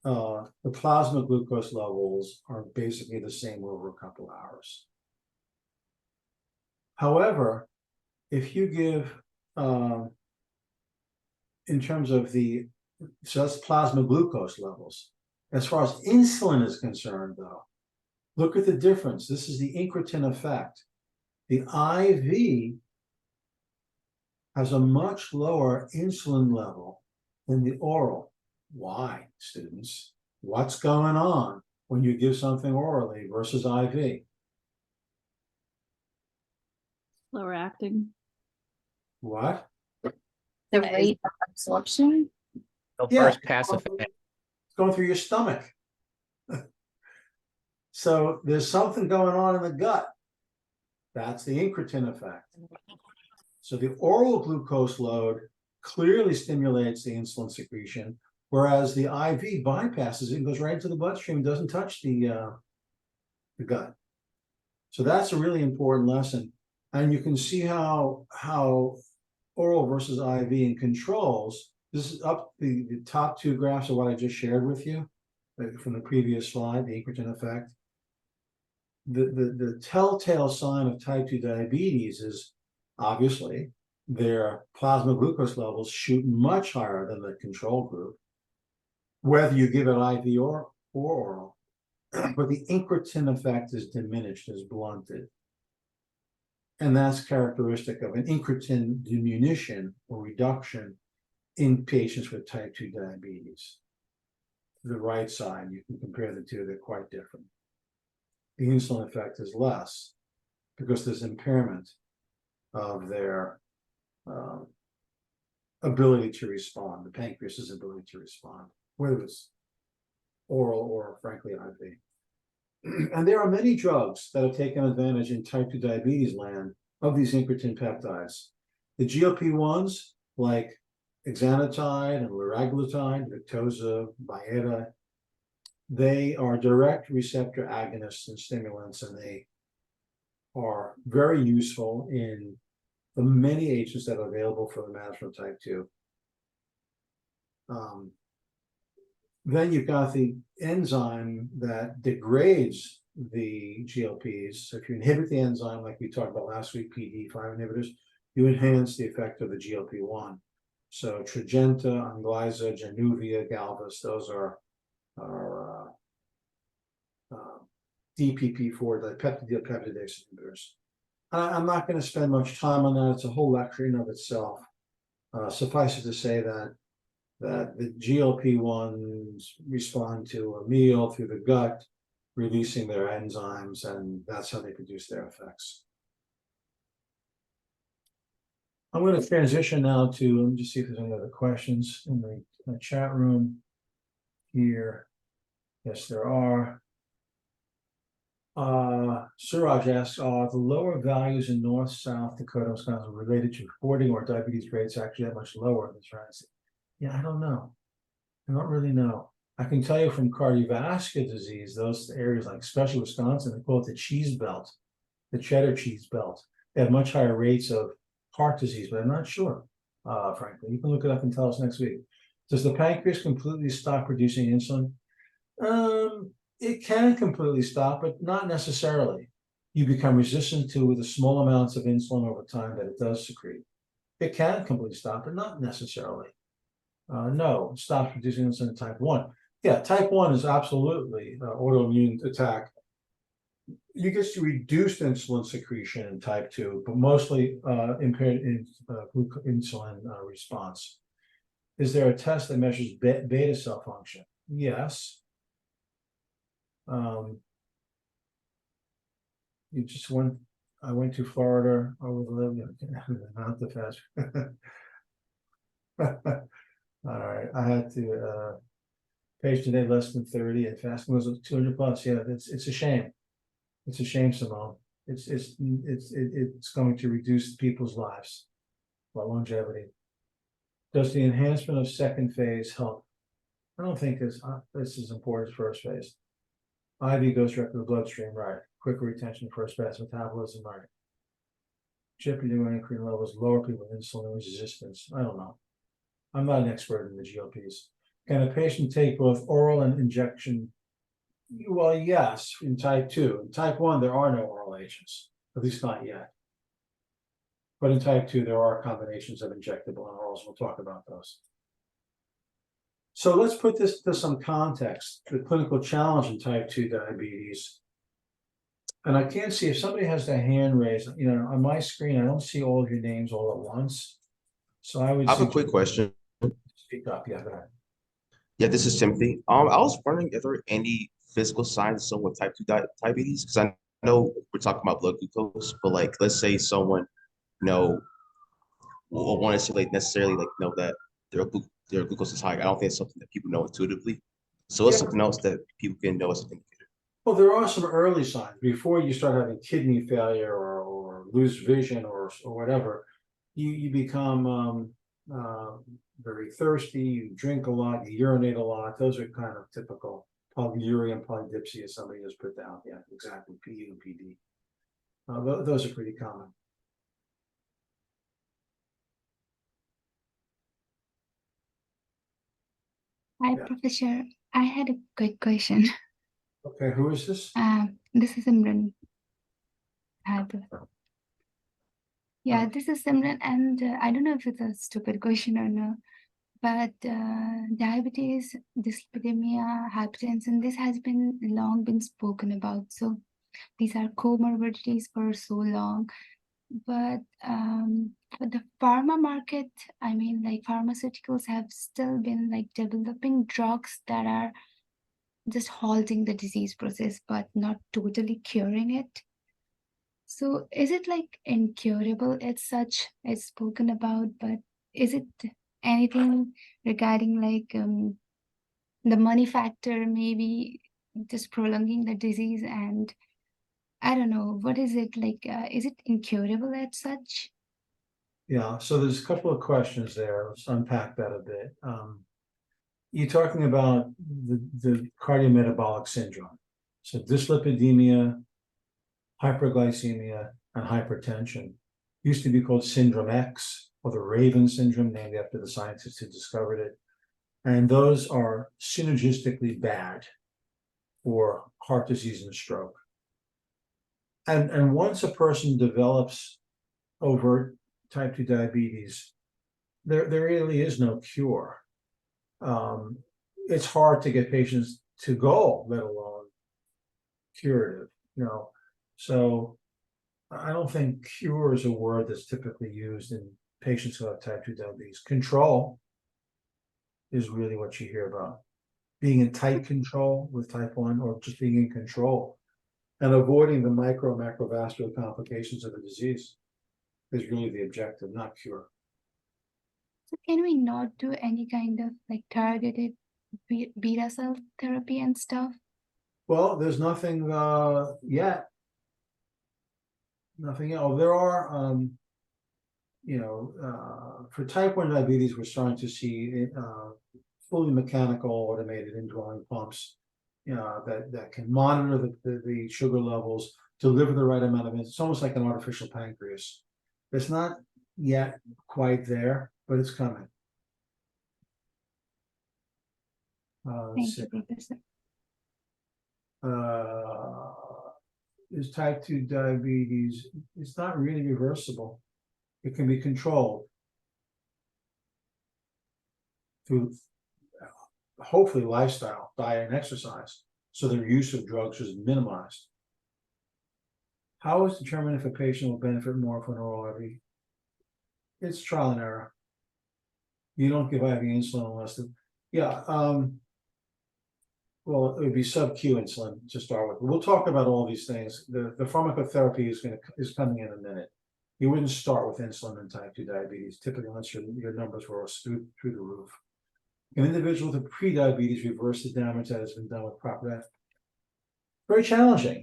the plasma glucose levels are basically the same over a couple hours. However, if you give, in terms of so that's plasma glucose levels. As far as insulin is concerned, though, look at the difference. This is the incretin effect. The IV has a much lower insulin level than the oral. Why, students? What's going on when you give something orally versus IV? Slower acting. What? The rate of absorption? The Yeah. first pass effect. It's going through your stomach. So there's something going on in the gut. That's the incretin effect. So the oral glucose load clearly stimulates the insulin secretion, whereas the IV bypasses it and goes right into the bloodstream and doesn't touch the gut. So that's a really important lesson. And you can see how oral versus IV in controls. This is up the top 2 graphs of what I just shared with you from the previous slide, the incretin effect. The telltale sign of type 2 diabetes is obviously their plasma glucose levels shoot much higher than the control group, whether you give it IV or oral. But the incretin effect is diminished, is blunted. And that's characteristic of an incretin diminution or reduction in patients with type 2 diabetes. The right side, you can compare the 2, they're quite different. The insulin effect is less because there's impairment of their ability to respond, the pancreas's ability to respond, whether it's oral or frankly IV. And there are many drugs that have taken advantage in type 2 diabetes land of these incretin peptides. The GLP-1s, like exenatide and liraglutide, Victoza, Byetta, they are direct receptor agonists and stimulants, and they are very useful in the many agents that are available for the management of type 2. Then you've got the enzyme that degrades the GLPs. So if you inhibit the enzyme, like we talked about last week, PDE5 inhibitors, you enhance the effect of the GLP-1. So Tradjenta, Onglyza, Januvia, Galvus, those are DPP4, the peptidase inhibitors. I'm not going to spend much time on that. It's a whole lecture in of itself. Suffice it to say that the GLP-1s respond to a meal through the gut, releasing their enzymes, and that's how they produce their effects. I'm going to transition now to, let me just see if there's any other questions in the chat room here. Yes, there are. Suraj asks, are the lower values in North, South Dakota, Wisconsin related to hoarding or diabetes rates actually that much lower than Tennessee? Yeah, I don't know. I don't really know. I can tell you from cardiovascular disease, those areas like especially Wisconsin, they call it the cheese belt, the cheddar cheese belt. They have much higher rates of heart disease, but I'm not sure, frankly. You can look it up and tell us next week. Does the pancreas completely stop producing insulin? It can completely stop, but not necessarily. You become resistant to the small amounts of insulin over time that it does secrete. It can completely stop, but not necessarily. No, it stops producing insulin in type 1. Yeah, type 1 is absolutely autoimmune attack. You get to reduced insulin secretion in type 2, but mostly impaired insulin response. Is there a test that measures beta cell function? Yes. You just went. I went to Florida over the not the fast. All right, I had to patient today less than 30 and fasting was 200 plus. Yeah, it's a shame. It's a shame, Simone. It's going to reduce people's lives, longevity. Does the enhancement of second phase help? I don't think this is important as first phase. IV goes direct to the bloodstream, right? Quicker retention, first pass metabolism, right? Jeopardy when increasing levels, lower people with insulin resistance. I don't know. I'm not an expert in the GLPs. Can a patient take both oral and injection? Well, yes, in type 2. In type 1, there are no oral agents, at least not yet. But in type 2, there are combinations of injectable and orals. We'll talk about those. So let's put this to some context, the clinical challenge in type 2 diabetes. And I can't see if somebody has their hand raised, on my screen, I don't see all of your names all at once. So I would I have a quick question. Speak up, yeah, go ahead. Yeah, this is Timothy. I was wondering if there are any physical signs of someone with type 2 diabetes, because I know we're talking about blood glucose, but like, let's say someone, will want to say like necessarily like know that their glucose is high. I don't think it's something that people know intuitively. So it's something else that people can know as an indicator. Well, there are some early signs before you start having kidney failure or lose vision or whatever. You become very thirsty. You drink a lot. You urinate a lot. Those are kind of typical. Polyuria and polydipsia, somebody just put down. Yeah, exactly. PU and PD. Those are pretty common. Hi, Professor. I had a quick question. Okay, who is this? This is Simran. Hi, Professor. Yeah, this is Simran, and I don't know if it's a stupid question or no, but diabetes, dyslipidemia, hypertension, this has been long been spoken about. So these are comorbidities for so long. But the pharma market, I mean, like pharmaceuticals have still been like developing drugs that are just halting the disease process, but not totally curing it. So is it like incurable as such, as spoken about, but is it anything regarding like the money factor, maybe just prolonging the disease? And I don't know, what is it like? Is it incurable as such? Yeah, so there's a couple of questions there. Let's unpack that a bit. You're talking about the cardiometabolic syndrome. So dyslipidemia, hyperglycemia, and hypertension. Used to be called Syndrome X or the Raven syndrome, named after the scientists who discovered it. And those are synergistically bad for heart disease and stroke. And once a person develops overt type 2 diabetes, there really is no cure. It's hard to get patients to goal, let alone curative, So I don't think cure is a word that's typically used in patients who have type 2 diabetes. Control is really what you hear about. Being in tight control with type 1, or just being in control and avoiding the macrovascular complications of the disease is really the objective, not cure. So can we not do any kind of like targeted beta cell therapy and stuff? Well, there's nothing yet. Nothing else. There are, for type 1 diabetes, we're starting to see fully mechanical automated indwelling pumps that can monitor the sugar levels, deliver the right amount of it. It's almost like an artificial pancreas. It's not yet quite there, but it's coming. Thank you, Professor. Is type 2 diabetes, it's not really reversible. It can be controlled through hopefully lifestyle, diet, and exercise, so their use of drugs is minimized. How is determined if a patient will benefit more from an oral IV? It's trial and error. You don't give IV insulin unless well, it would be sub-Q insulin to start with. We'll talk about all these things. The pharmacotherapy is coming in a minute. You wouldn't start with insulin in type 2 diabetes, typically unless your numbers were through the roof. An individual with pre-diabetes reverse the damage that has been done with proper diet. Very challenging.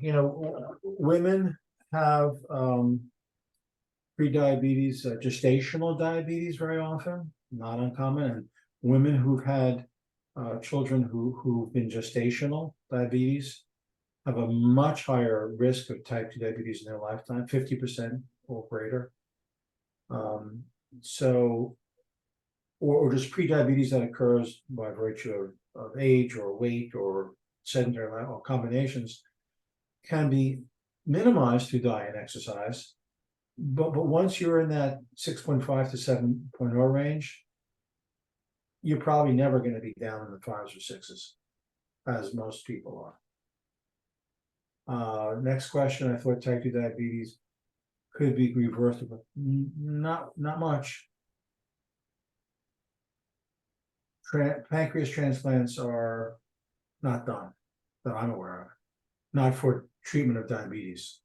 Women have pre-diabetes, gestational diabetes very often, not uncommon, and women who've had children who've been gestational diabetes have a much higher risk of type 2 diabetes in their lifetime, 50% or greater. Or just pre-diabetes that occurs by virtue of age or weight or sedentary life or combinations can be minimized through diet and exercise. But once you're in that 6.5 to 7.0 range, you're probably never going to be down in the 5s or 6s, as most people are. Next question, I thought type 2 diabetes could be reversible. Not much. Pancreas transplants are not done, that I'm aware of, not for treatment of diabetes.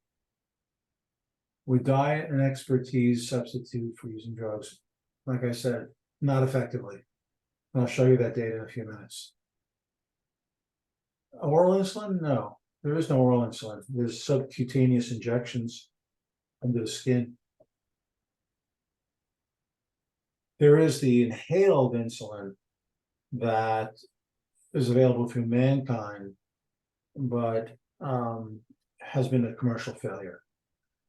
Would diet and expertise substitute for using drugs? Like I said, not effectively. And I'll show you that data in a few minutes. Oral insulin? No, there is no oral insulin. There's subcutaneous injections under the skin. There is the inhaled insulin that is available through Mankind, but has been a commercial failure.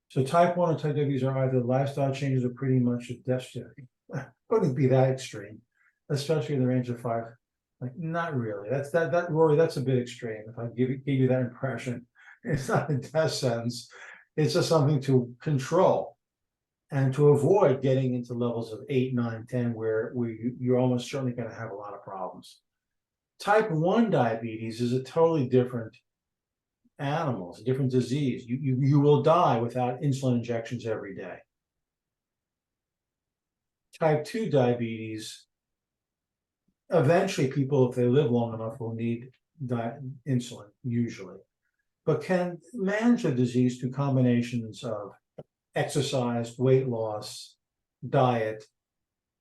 So type 1 and type 2 diabetes are either lifestyle changes or pretty much a destiny. Wouldn't be that extreme, especially in the range of 5. Like, not really. That Rory, that's a bit extreme. If I gave you that impression, it's not a death sentence. It's just something to control and to avoid getting into levels of 8, 9, 10, where you're almost certainly going to have a lot of problems. Type 1 diabetes is a totally different animal. It's a different disease. You will die without insulin injections every day. Type 2 diabetes, eventually people, if they live long enough, will need insulin, usually, but can manage the disease through combinations of exercise, weight loss, diet,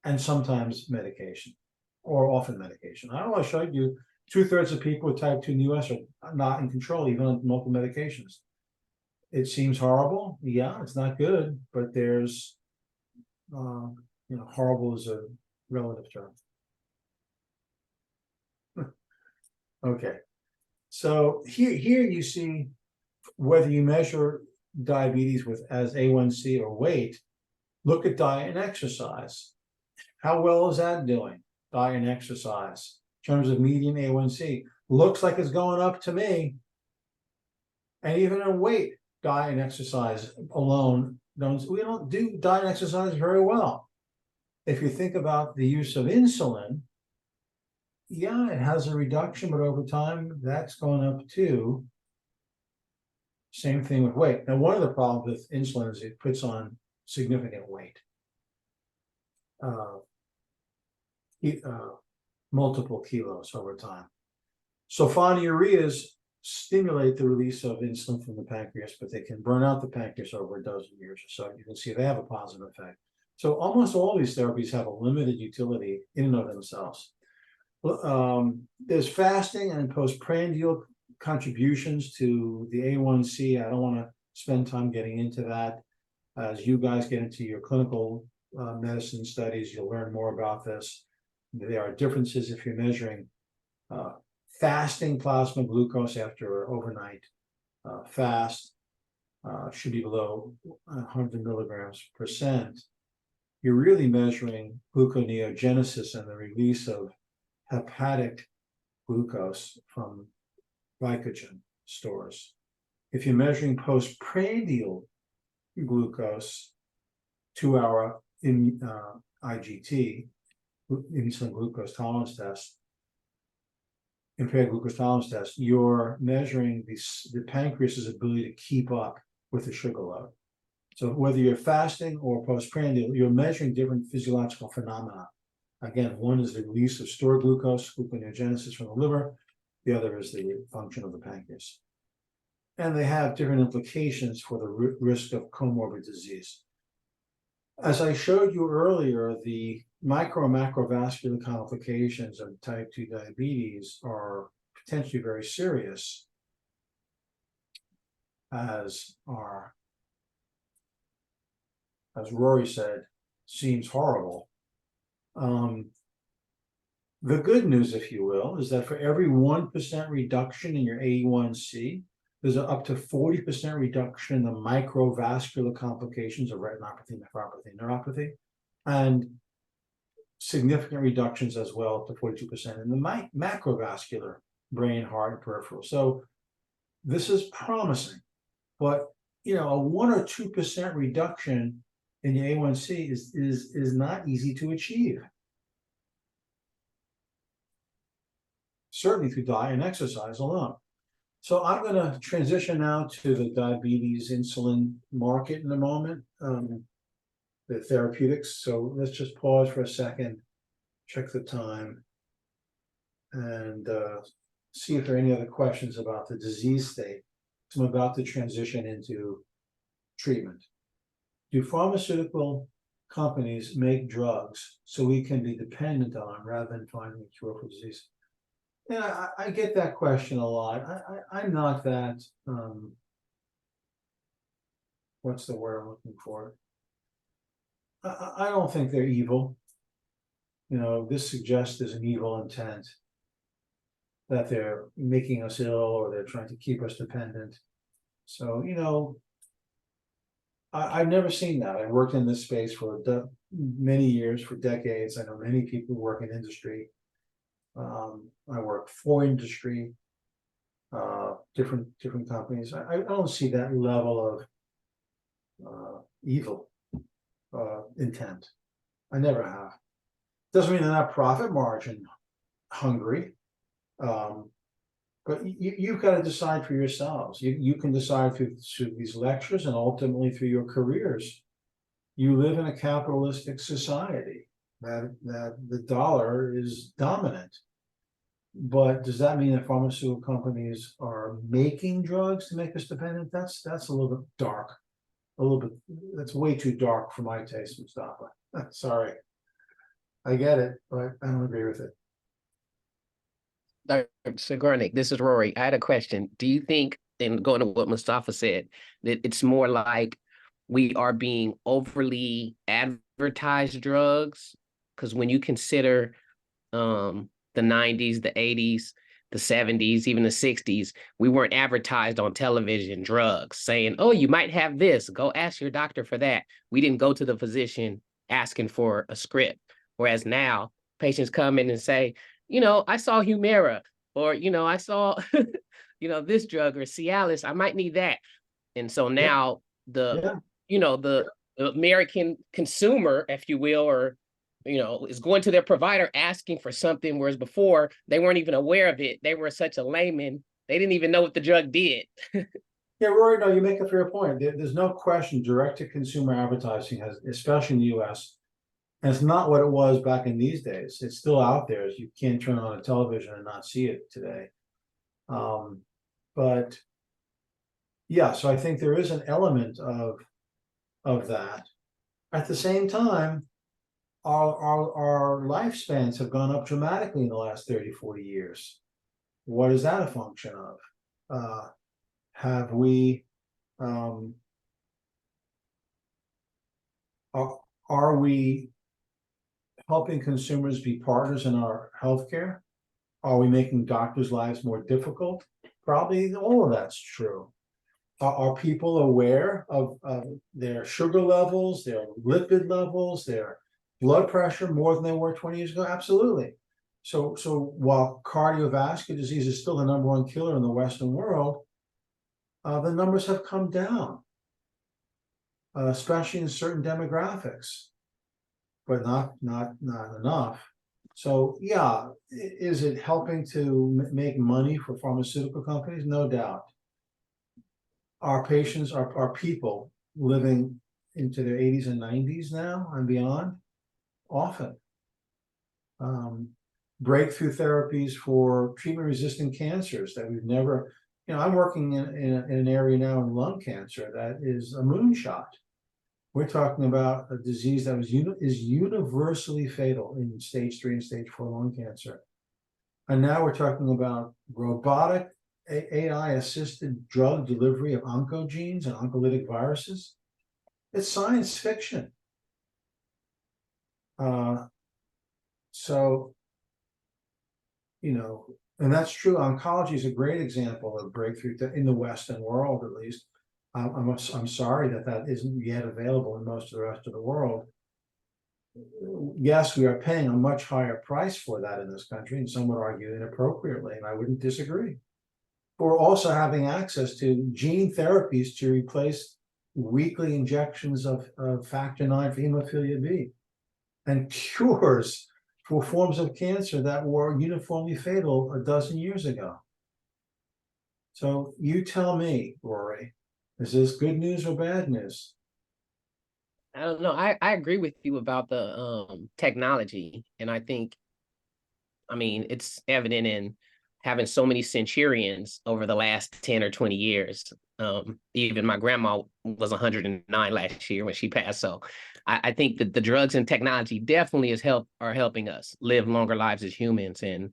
and sometimes medication, or often medication. I don't know, I showed you 2/3 of people with type 2 in the US are not in control, even on multiple medications. It seems horrible. Yeah, it's not good, but there's, horrible is a relative term. Okay, so here you see whether you measure diabetes as A1C or weight, Look at diet and exercise. How well is that doing? Diet and exercise in terms of median A1C looks like it's going up to me. And even in weight, diet and exercise alone, we don't do diet and exercise very well. If you think about the use of insulin, yeah, it has a reduction, but over time, that's going up too. Same thing with weight. Now, one of the problems with insulin is it puts on significant weight. Multiple kilos over time. Sulfonylureas stimulate the release of insulin from the pancreas, but they can burn out the pancreas over a dozen years or so. You can see they have a positive effect. So almost all these therapies have a limited utility in and of themselves. There's fasting and postprandial contributions to the A1C. I don't want to spend time getting into that. As you guys get into your clinical medicine studies, you'll learn more about this. There are differences if you're measuring fasting plasma glucose after overnight fast. Should be below 100 milligrams %. You're really measuring gluconeogenesis and the release of hepatic glucose from glycogen stores. If you're measuring postprandial glucose, 2-hour IGT, insulin glucose tolerance test, impaired glucose tolerance test, you're measuring the pancreas's ability to keep up with the sugar load. So whether you're fasting or postprandial, you're measuring different physiological phenomena. Again, one is the release of stored glucose, gluconeogenesis from the liver. The other is the function of the pancreas. And they have different implications for the risk of comorbid disease. As I showed you earlier, the micro and macrovascular complications of type 2 diabetes are potentially very serious, as Rory said, seems horrible. The good news, if you will, is that for every 1% reduction in your A1C, there's an up to 40% reduction in the microvascular complications of retinopathy, nephropathy, neuropathy, and significant reductions as well, up to 42% in the macrovascular, brain, heart, and peripheral. So this is promising, but a 1 or 2% reduction in your A1C is not easy to achieve. Certainly through diet and exercise alone. So I'm going to transition now to the diabetes insulin market in a moment, the therapeutics. So let's just pause for a second, check the time, and see if there are any other questions about the disease state. So I'm about to transition into treatment. Do pharmaceutical companies make drugs so we can be dependent on rather than finding a cure for disease? Yeah, I get that question a lot. I'm not that, what's the word I'm looking for? I don't think they're evil. This suggests there's an evil intent, that they're making us ill or they're trying to keep us dependent. So, I've never seen that. I worked in this space for many years, for decades. I know many people who work in industry. I work for industry, different companies. I don't see that level of evil intent. I never have. Doesn't mean they're not profit margin hungry, but you've got to decide for yourselves. You can decide through these lectures and ultimately through your careers. You live in a capitalistic society that the dollar is dominant. But does that mean that pharmaceutical companies are making drugs to make us dependent? That's a little bit dark. That's way too dark for my taste, Mustafa. Sorry. I get it, but I don't agree with it. Dr. Sigourney, this is Rory. I had a question. Do you think, and going to what Mustafa said, that it's more like we are being overly advertised drugs? Because when you consider the 90s, the 80s, the 70s, even the 60s, we weren't advertised on television drugs saying, oh, you might have this, go ask your doctor for that. We didn't go to the physician asking for a script. Whereas now patients come in and say, I saw Humira, or, I saw, this drug or Cialis, I might need that. And so now the American consumer, if you will, or is going to their provider asking for something, whereas before they weren't even aware of it. They were such a layman, they didn't even know what the drug did. Yeah, Rory, no, you make a fair point. There's no question direct-to-consumer advertising has, especially in the US, and it's not what it was back in these days. It's still out there. You can't turn on a television and not see it today. But yeah, so I think there is an element of that. At the same time, our lifespans have gone up dramatically in the last 30, 40 years. What is that a function of? Have we, are we helping consumers be partners in our healthcare? Are we making doctors' lives more difficult? Probably all of that's true. Are people aware of their sugar levels, their lipid levels, their blood pressure more than they were 20 years ago? Absolutely. So while cardiovascular disease is still the #1 killer in the Western world, the numbers have come down, especially in certain demographics, but not enough. So yeah, is it helping to make money for pharmaceutical companies? No doubt. Our patients are people living into their 80s and 90s now and beyond, often. Breakthrough therapies for treatment-resistant cancers that we've never, I'm working in an area now in lung cancer that is a moonshot. We're talking about a disease that is universally fatal in stage 3 and stage 4 lung cancer. And now we're talking about robotic AI-assisted drug delivery of oncogenes and oncolytic viruses. It's science fiction. So, and that's true. Oncology is a great example of breakthrough in the Western world, at least. I'm sorry that isn't yet available in most of the rest of the world. Yes, we are paying a much higher price for that in this country, and some would argue inappropriately, and I wouldn't disagree. We're also having access to gene therapies to replace weekly injections of factor IX for hemophilia B, and cures for forms of cancer that were uniformly fatal a dozen years ago. So you tell me, Rory, is this good news or bad news? I don't know. I agree with you about the technology, and I think, it's evident in having so many centurions over the last 10 or 20 years. Even my grandma was 109 last year when she passed. So I think that the drugs and technology definitely are helping us live longer lives as humans. And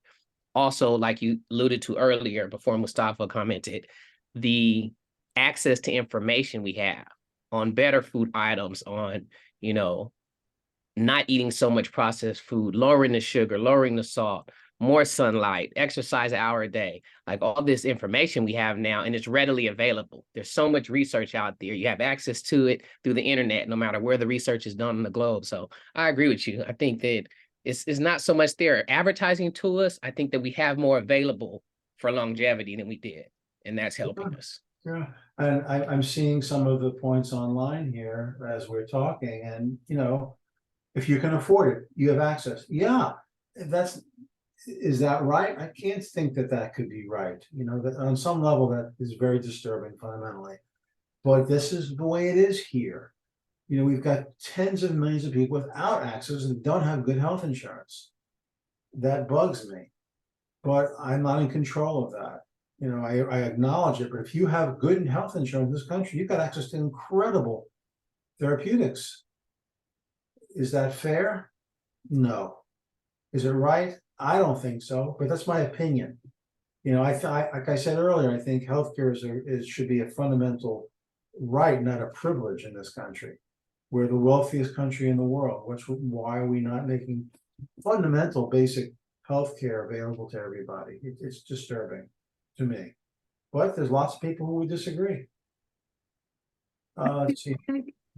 also, like you alluded to earlier before Mustafa commented, the access to information we have on better food items, on, not eating so much processed food, lowering the sugar, lowering the salt, more sunlight, exercise an hour a day, like all this information we have now, and it's readily available. There's so much research out there. You have access to it through the internet, no matter where the research is done on the globe. So I agree with you. I think that it's not so much there advertising to us. I think that we have more available for longevity than we did, and that's helping us. Yeah, and I'm seeing some of the points online here as we're talking, and if you can afford it, you have access. Yeah, is that right? I can't think that could be right. That on some level that is very disturbing fundamentally, but this is the way it is here. We've got tens of millions of people without access and don't have good health insurance. That bugs me, but I'm not in control of that. I acknowledge it, but if you have good health insurance in this country, you've got access to incredible therapeutics. Is that fair? No. Is it right? I don't think so, but that's my opinion. Like I said earlier, I think healthcare should be a fundamental right, not a privilege in this country. We're the wealthiest country in the world. Why are we not making fundamental, basic healthcare available to everybody. It's disturbing to me. But there's lots of people who would disagree. Let's see.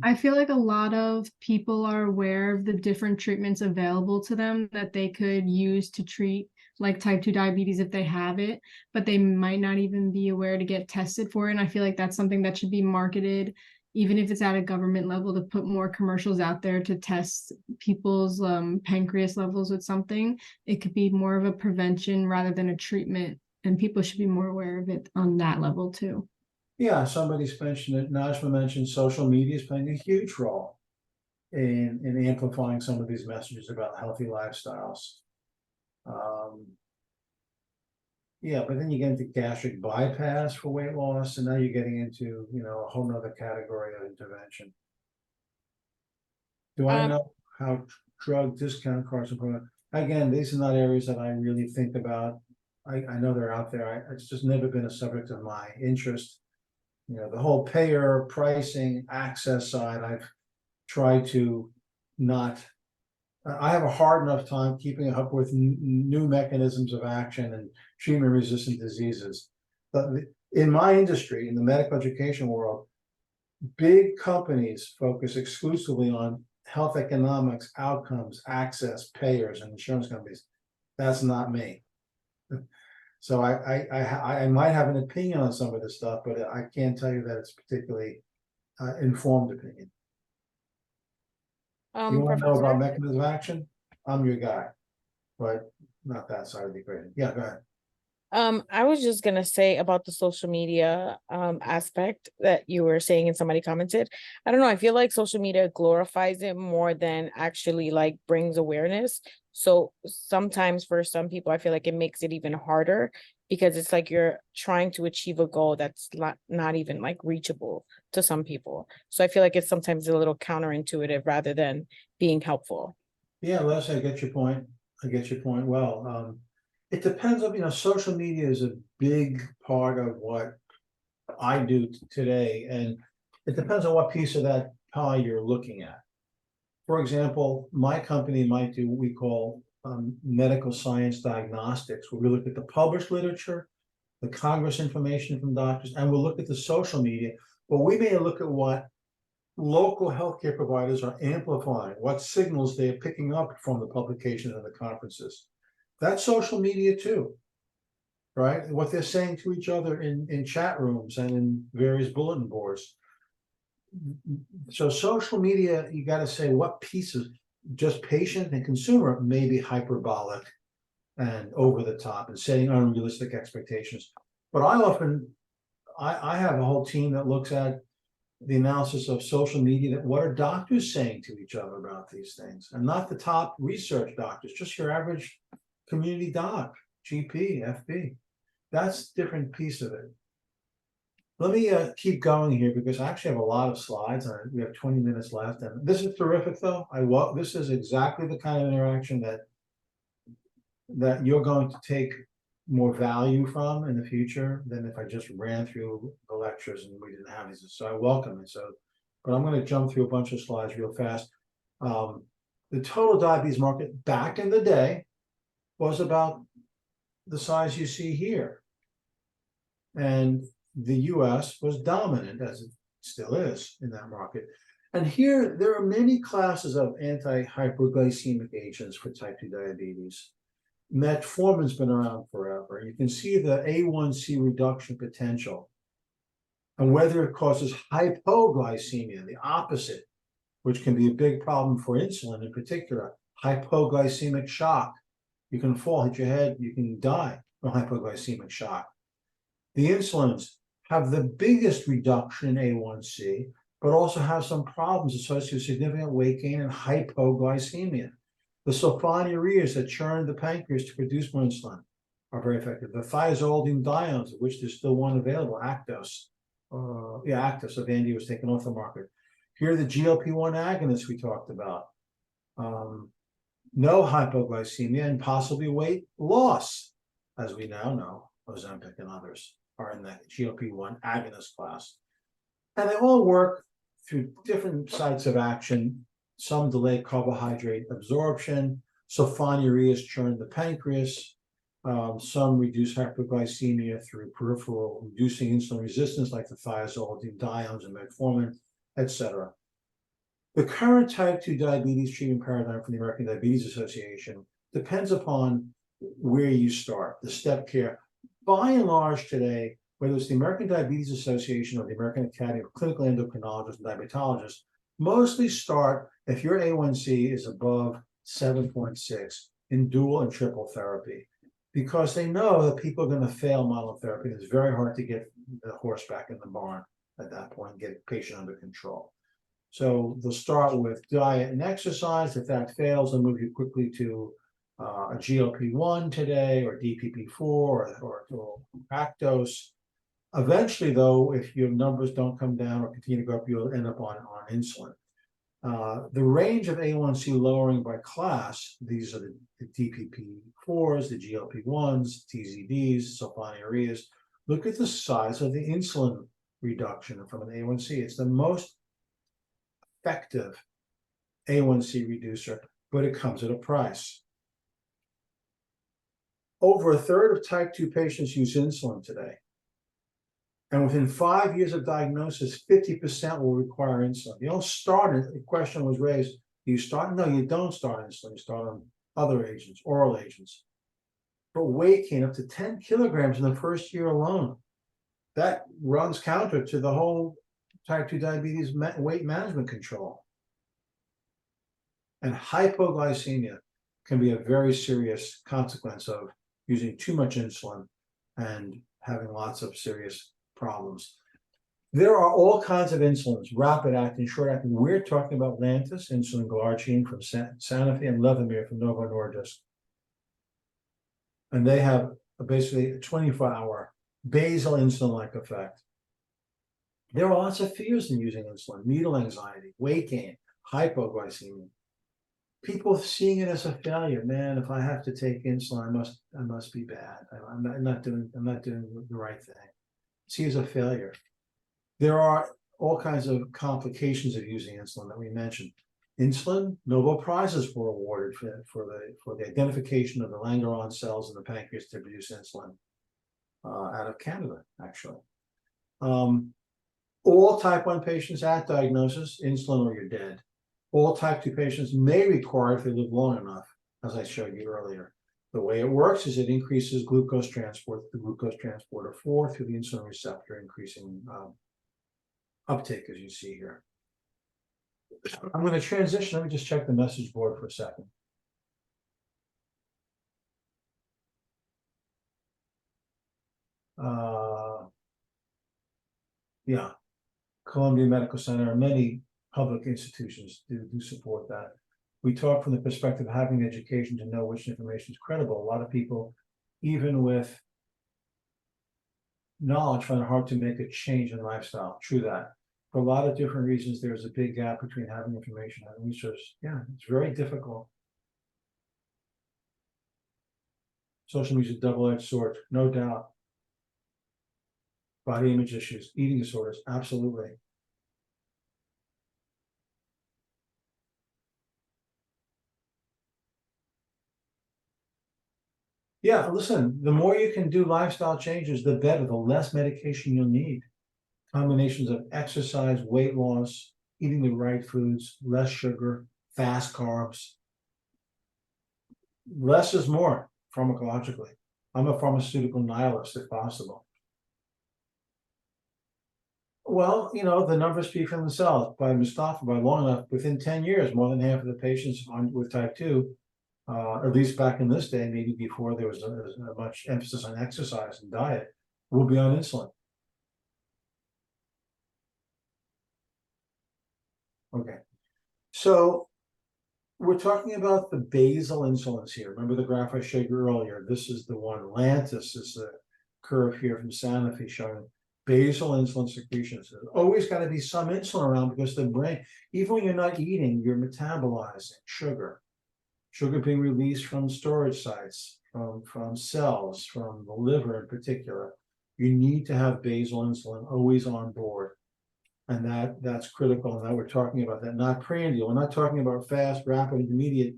I feel like a lot of people are aware of the different treatments available to them that they could use to treat like type 2 diabetes if they have it, but they might not even be aware to get tested for it. And I feel like that's something that should be marketed, even if it's at a government level, to put more commercials out there to test people's pancreas levels with something. It could be more of a prevention rather than a treatment, and people should be more aware of it on that level too. Yeah, somebody's mentioned it. Najma mentioned social media is playing a huge role in amplifying some of these messages about healthy lifestyles. Yeah, but then you get into gastric bypass for weight loss, and now you're getting into, a whole nother category of intervention. Do I know how drug discount cards are going? Again, these are not areas that I really think about. I know they're out there. It's just never been a subject of my interest. The whole payer pricing access side, I've tried to not. I have a hard enough time keeping up with new mechanisms of action and treatment-resistant diseases. But in my industry, in the medical education world, big companies focus exclusively on health economics, outcomes, access, payers, and insurance companies. That's not me. So I might have an opinion on some of this stuff, but I can't tell you that it's particularly informed opinion. You want to know about mechanism of action? I'm your guy, but not that side of the equation. Yeah, go ahead. I was just gonna say about the social media aspect that you were saying and somebody commented. I don't know, I feel like social media glorifies it more than actually like brings awareness. So sometimes for some people, I feel like it makes it even harder because it's like you're trying to achieve a goal that's not even like reachable to some people. So I feel like it's sometimes a little counterintuitive rather than being helpful. Yeah, Leslie, I get your point. Well, it depends on, social media is a big part of what I do today, and it depends on what piece of that pie you're looking at. For example, my company might do what we call medical science diagnostics, where we look at the published literature, the Congress information from doctors, and we'll look at the social media, but we may look at what local healthcare providers are amplifying, what signals they're picking up from the publications and the conferences. That's social media too, right? What they're saying to each other in chat rooms and in various bulletin boards. So social media, you got to say what pieces, just patient and consumer may be hyperbolic and over the top and setting unrealistic expectations. But I have a whole team that looks at the analysis of social media, that what are doctors saying to each other about these things, and not the top research doctors, just your average community doc, GP, FB. That's a different piece of it. Let me keep going here because I actually have a lot of slides and we have 20 minutes left. And this is terrific though. This is exactly the kind of interaction that you're going to take more value from in the future than if I just ran through the lectures and we didn't have these. So I welcome it. But I'm going to jump through a bunch of slides real fast. The total diabetes market back in the day was about the size you see here. And the US was dominant, as it still is in that market. And here, there are many classes of anti-hyperglycemic agents for type 2 diabetes. Metformin's been around forever. You can see the A1C reduction potential and whether it causes hypoglycemia, the opposite, which can be a big problem for insulin in particular, hypoglycemic shock. You can fall, hit your head, you can die from hypoglycemic shock. The insulins have the biggest reduction in A1C, but also have some problems associated with significant weight gain and hypoglycemia. The sulfonylureas that churn the pancreas to produce more insulin are very effective. The thiazolidinediones, of which there's still one available, Actos. Actos of Andy was taken off the market. Here are the GLP-1 agonists we talked about. No hypoglycemia and possibly weight loss, as we now know, Ozempic and others are in the GLP-1 agonist class. And they all work through different sites of action. Some delay carbohydrate absorption, Sulfonylureas churn the pancreas. Some reduce hyperglycemia through peripheral reducing insulin resistance, like the thiazolidines and metformin, etc. The current type 2 diabetes treatment paradigm from the American Diabetes Association depends upon where you start, the step care. By and large today, whether it's the American Diabetes Association or the American Academy of Clinical Endocrinologists and Diabetologists, mostly start if your A1C is above 7.6 in dual and triple therapy, because they know that people are going to fail monotherapy. It's very hard to get the horse back in the barn at that point and get a patient under control. So they'll start with diet and exercise. If that fails, they'll move you quickly to a GLP-1 today, or DPP-4, or Actos. Eventually, though, if your numbers don't come down or continue to go up, you'll end up on insulin. The range of A1C lowering by class, these are the DPP-4s, the GLP-1s, TZDs, sulfonylureas. Look at the size of the insulin reduction from an A1C. It's the most effective A1C reducer, but it comes at a price. Over a third of type 2 patients use insulin today. And within 5 years of diagnosis, 50% will require insulin. You don't start it. The question was raised, do you start? No, you don't start insulin. You start on other agents, oral agents. But weight gain up to 10 kilograms in the first year alone. That runs counter to the whole type 2 diabetes weight management control. And hypoglycemia can be a very serious consequence of using too much insulin and having lots of serious problems. There are all kinds of insulins, rapid acting, short acting. We're talking about Lantus, insulin glargine from Sanofi, and Levemir from Novo Nordisk. And they have basically a 24-hour basal insulin-like effect. There are lots of fears in using insulin: needle anxiety, weight gain, hypoglycemia. People seeing it as a failure. Man, if I have to take insulin, I must be bad. I'm not doing the right thing. See it as a failure. There are all kinds of complications of using insulin that we mentioned. Insulin, Nobel Prizes were awarded for the identification of the Langerhans cells in the pancreas to produce insulin out of Canada, actually. All type 1 patients at diagnosis, insulin or you're dead. All type 2 patients may require, if they live long enough, as I showed you earlier. The way it works is it increases glucose transport, the glucose transporter 4 through the insulin receptor, increasing uptake, as you see here. I'm going to transition. Let me just check the message board for a second. Yeah, Columbia Medical Center and many public institutions do support that. We talk from the perspective of having education to know which information is credible. A lot of people, even with knowledge, find it hard to make a change in lifestyle. True that. For a lot of different reasons, there's a big gap between having information and research. Yeah, it's very difficult. Social media is a double-edged sword, no doubt. Body image issues, eating disorders, absolutely. Yeah, listen, the more you can do lifestyle changes, the better, the less medication you'll need. Combinations of exercise, weight loss, eating the right foods, less sugar, fast carbs. Less is more pharmacologically. I'm a pharmaceutical nihilist if possible. Well, you know, the numbers speak for themselves. By Mustafa, by long enough, within 10 years, more than half of the patients with type 2, at least back in this day, maybe before there was a much emphasis on exercise and diet, will be on insulin. Okay, so we're talking about the basal insulins here. Remember the graph I showed you earlier? This is the one. Lantus is the curve here from Sanofi showing basal insulin secretions. There's always got to be some insulin around because the brain, even when you're not eating, you're metabolizing sugar. Sugar being released from storage sites, from cells, from the liver in particular. You need to have basal insulin always on board. And that's critical. And now we're talking about that, not prandial. We're not talking about fast, rapid, immediate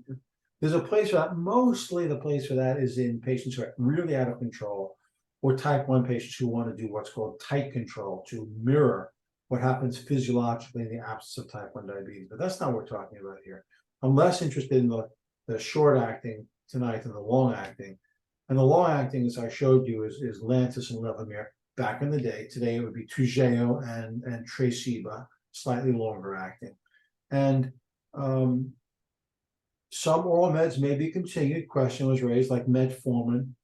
There's a place for that. Mostly the place for that is in patients who are really out of control, or type 1 patients who want to do what's called tight control to mirror what happens physiologically in the absence of type 1 diabetes. But that's not what we're talking about here. I'm less interested in the short acting tonight than the long acting. And the long acting, as I showed you, is Lantus and Levemir back in the day. Today it would be Toujeo and Tresiba, slightly longer acting. And some oral meds may be continued. Question was raised, like metformin.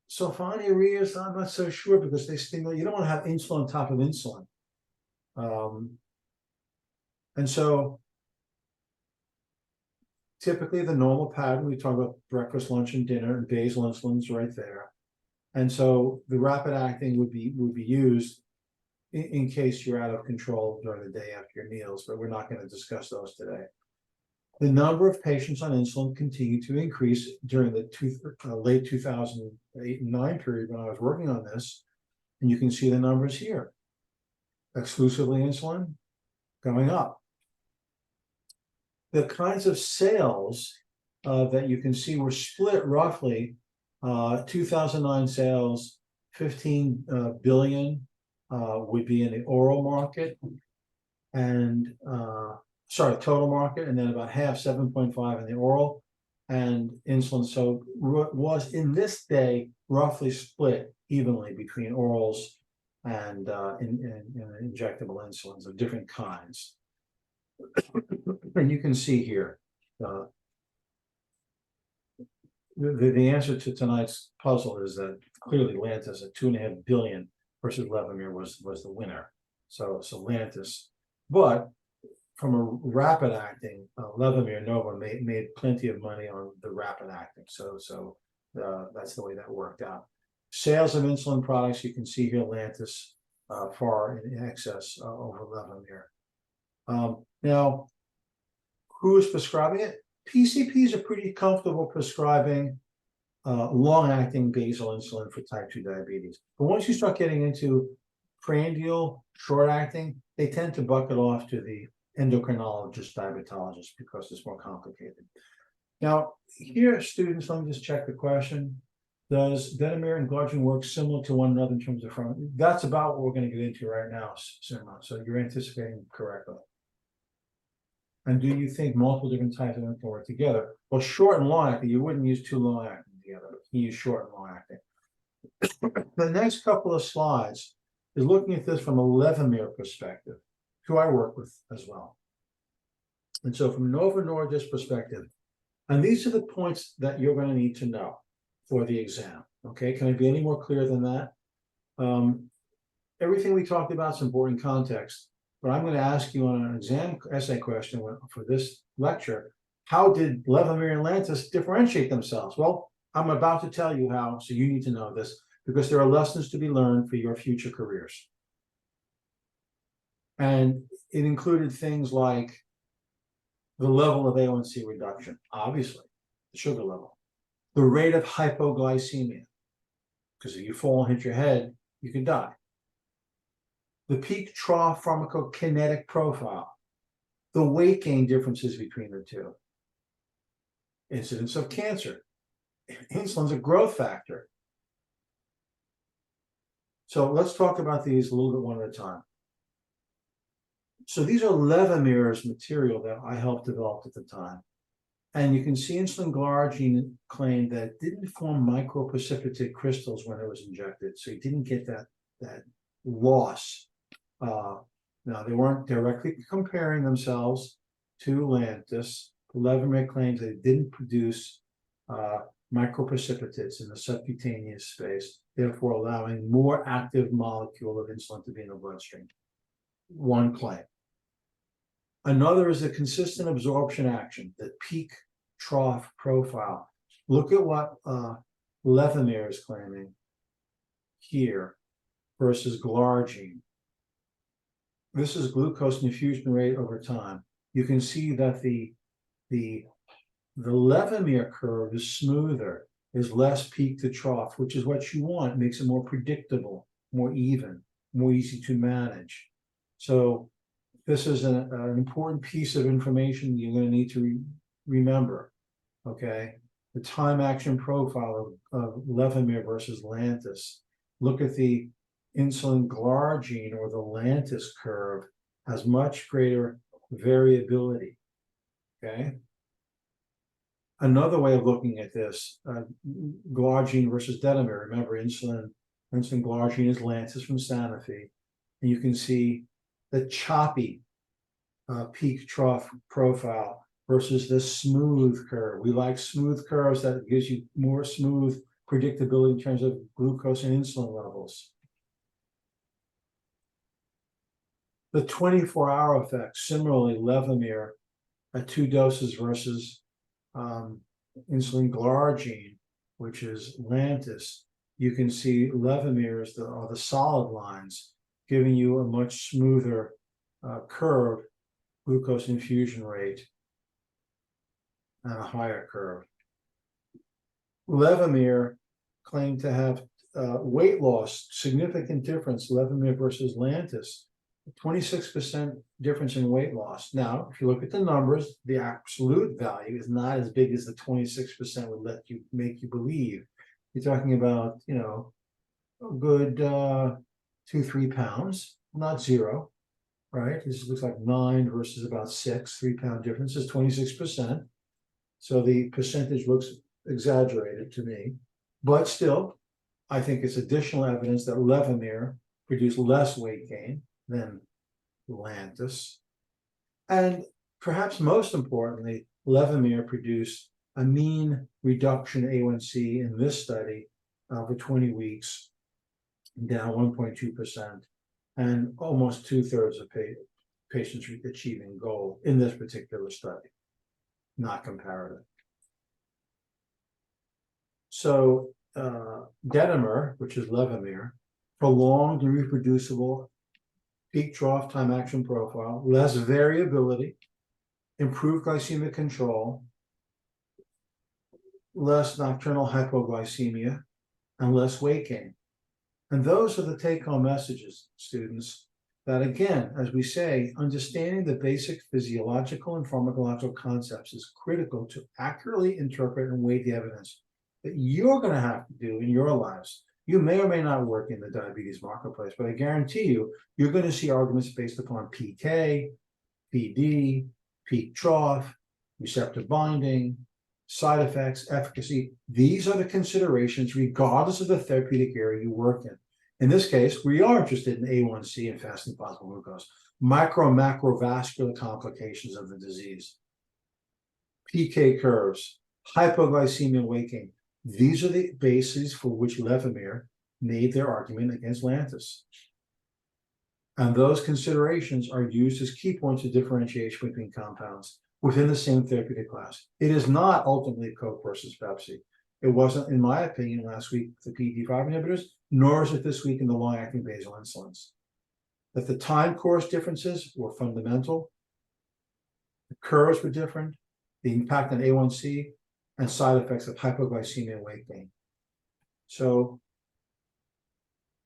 Sulfonylureas, I'm not so sure, because they stimulate. You don't want to have insulin on top of insulin. And so typically the normal pattern, we talk about breakfast, lunch, and dinner, and basal insulin's right there. And so the rapid acting would be used in case you're out of control during the day after your meals, but we're not going to discuss those today. The number of patients on insulin continued to increase during the late 2008 and 9 period when I was working on this. And you can see the numbers here. Exclusively insulin going up. The kinds of sales that you can see were split roughly. 2009 sales, 15 billion would be in the oral market, and total market, and then about half, 7.5 in the oral and insulin. So was in this day roughly split evenly between orals and injectable insulins of different kinds. And you can see here the answer to tonight's puzzle is that clearly Lantus at 2.5 billion versus Levemir was the winner. So Lantus, but from a rapid acting, Levemir Nova made plenty of money on the rapid acting. So that's the way that worked out. Sales of insulin products, you can see here Lantus far in excess over Levemir. Now, who is prescribing it? PCPs are pretty comfortable prescribing long-acting basal insulin for type 2 diabetes. But once you start getting into prandial, short-acting, they tend to buck it off to the endocrinologist, diabetologist, because it's more complicated. Now, here, students, let me just check the question. Does Levemir and glargine work similar to one another in terms of pharmacy? That's about what we're going to get into right now, Sima. So you're anticipating correctly. And do you think multiple different types of insulin work together? Well, short and long acting, you wouldn't use 2 long acting together, but you use short and long acting. The next couple of slides is looking at this from a Levemir perspective, who I work with as well. And so from Novo Nordisk perspective, and these are the points that you're going to need to know for the exam. Okay, can I be any more clear than that? Everything we talked about is important context, but I'm going to ask you on an exam essay question for this lecture, how did Levemir and Lantus differentiate themselves? Well, I'm about to tell you how, so you need to know this, because there are lessons to be learned for your future careers. And it included things like the level of A1C reduction, obviously, the sugar level, the rate of hypoglycemia, because if you fall and hit your head, you could die. The peak trough pharmacokinetic profile, the weight gain differences between the two, incidence of cancer. Insulin's a growth factor. So let's talk about these a little bit one at a time. So these are Levemir's material that I helped develop at the time. And you can see insulin glargine claimed that it didn't form microprecipitate crystals when it was injected. So you didn't get that loss. Now, they weren't directly comparing themselves to Lantus. Levemir claims that it didn't produce microprecipitates in the subcutaneous space, therefore allowing more active molecule of insulin to be in the bloodstream. One claim. Another is the consistent absorption action, the peak trough profile. Look at what Levemir is claiming here versus glargine. This is glucose infusion rate over time. You can see that the Levemir curve is smoother, is less peak to trough, which is what you want. It makes it more predictable, more even, more easy to manage. So this is an important piece of information you're going to need to remember. okay? The time action profile of Levemir versus Lantus. Look at the insulin glargine or the Lantus curve, has much greater variability, okay? Another way of looking at this, glargine versus Levemir. Remember, insulin glargine is Lantus from Sanofi, and you can see the choppy peak trough profile versus the smooth curve. We like smooth curves that gives you more smooth predictability in terms of glucose and insulin levels. The 24-hour effect, similarly, Levemir at 2 doses versus insulin glargine, which is Lantus. You can see Levemir are the solid lines, giving you a much smoother curve, glucose infusion rate, and a higher curve. Levemir claimed to have weight loss, significant difference, Levemir versus Lantus, 26% difference in weight loss. Now, if you look at the numbers, the absolute value is not as big as the 26% would make you believe. You're talking about, you know, a good 2-3 pounds, not 0, right? This looks like 9 versus about 6, 3-pound difference is 26%. So the percentage looks exaggerated to me, but still, I think it's additional evidence that Levemir produced less weight gain than Lantus. And perhaps most importantly, Levemir produced a mean reduction in A1C in this study for 20 weeks, down 1.2%, and almost 2/3 of patients achieving goal in this particular study, not comparative. So Levemir, which is Levemir, prolonged and reproducible peak trough time action profile, less variability, improved glycemic control, less nocturnal hypoglycemia, and less weight gain. And those are the take-home messages, students, that again, as we say, understanding the basic physiological and pharmacological concepts is critical to accurately interpret and weigh the evidence that you're going to have to do in your lives. You may or may not work in the diabetes marketplace, but I guarantee you, you're going to see arguments based upon PK, PD, peak trough, receptor binding, side effects, efficacy. These are the considerations regardless of the therapeutic area you work in. In this case, we are interested in A1C and fasting plasma glucose, micro and macrovascular complications of the disease, PK curves, hypoglycemia, weight gain. These are the bases for which Levemir made their argument against Lantus. And those considerations are used as key points of differentiation between compounds within the same therapeutic class. It is not ultimately Coke versus Pepsi. It wasn't, in my opinion, last week, the PDE5 inhibitors, nor is it this week in the long-acting basal insulins. That the time course differences were fundamental, the curves were different, the impact on A1C, and side effects of hypoglycemia and weight gain. So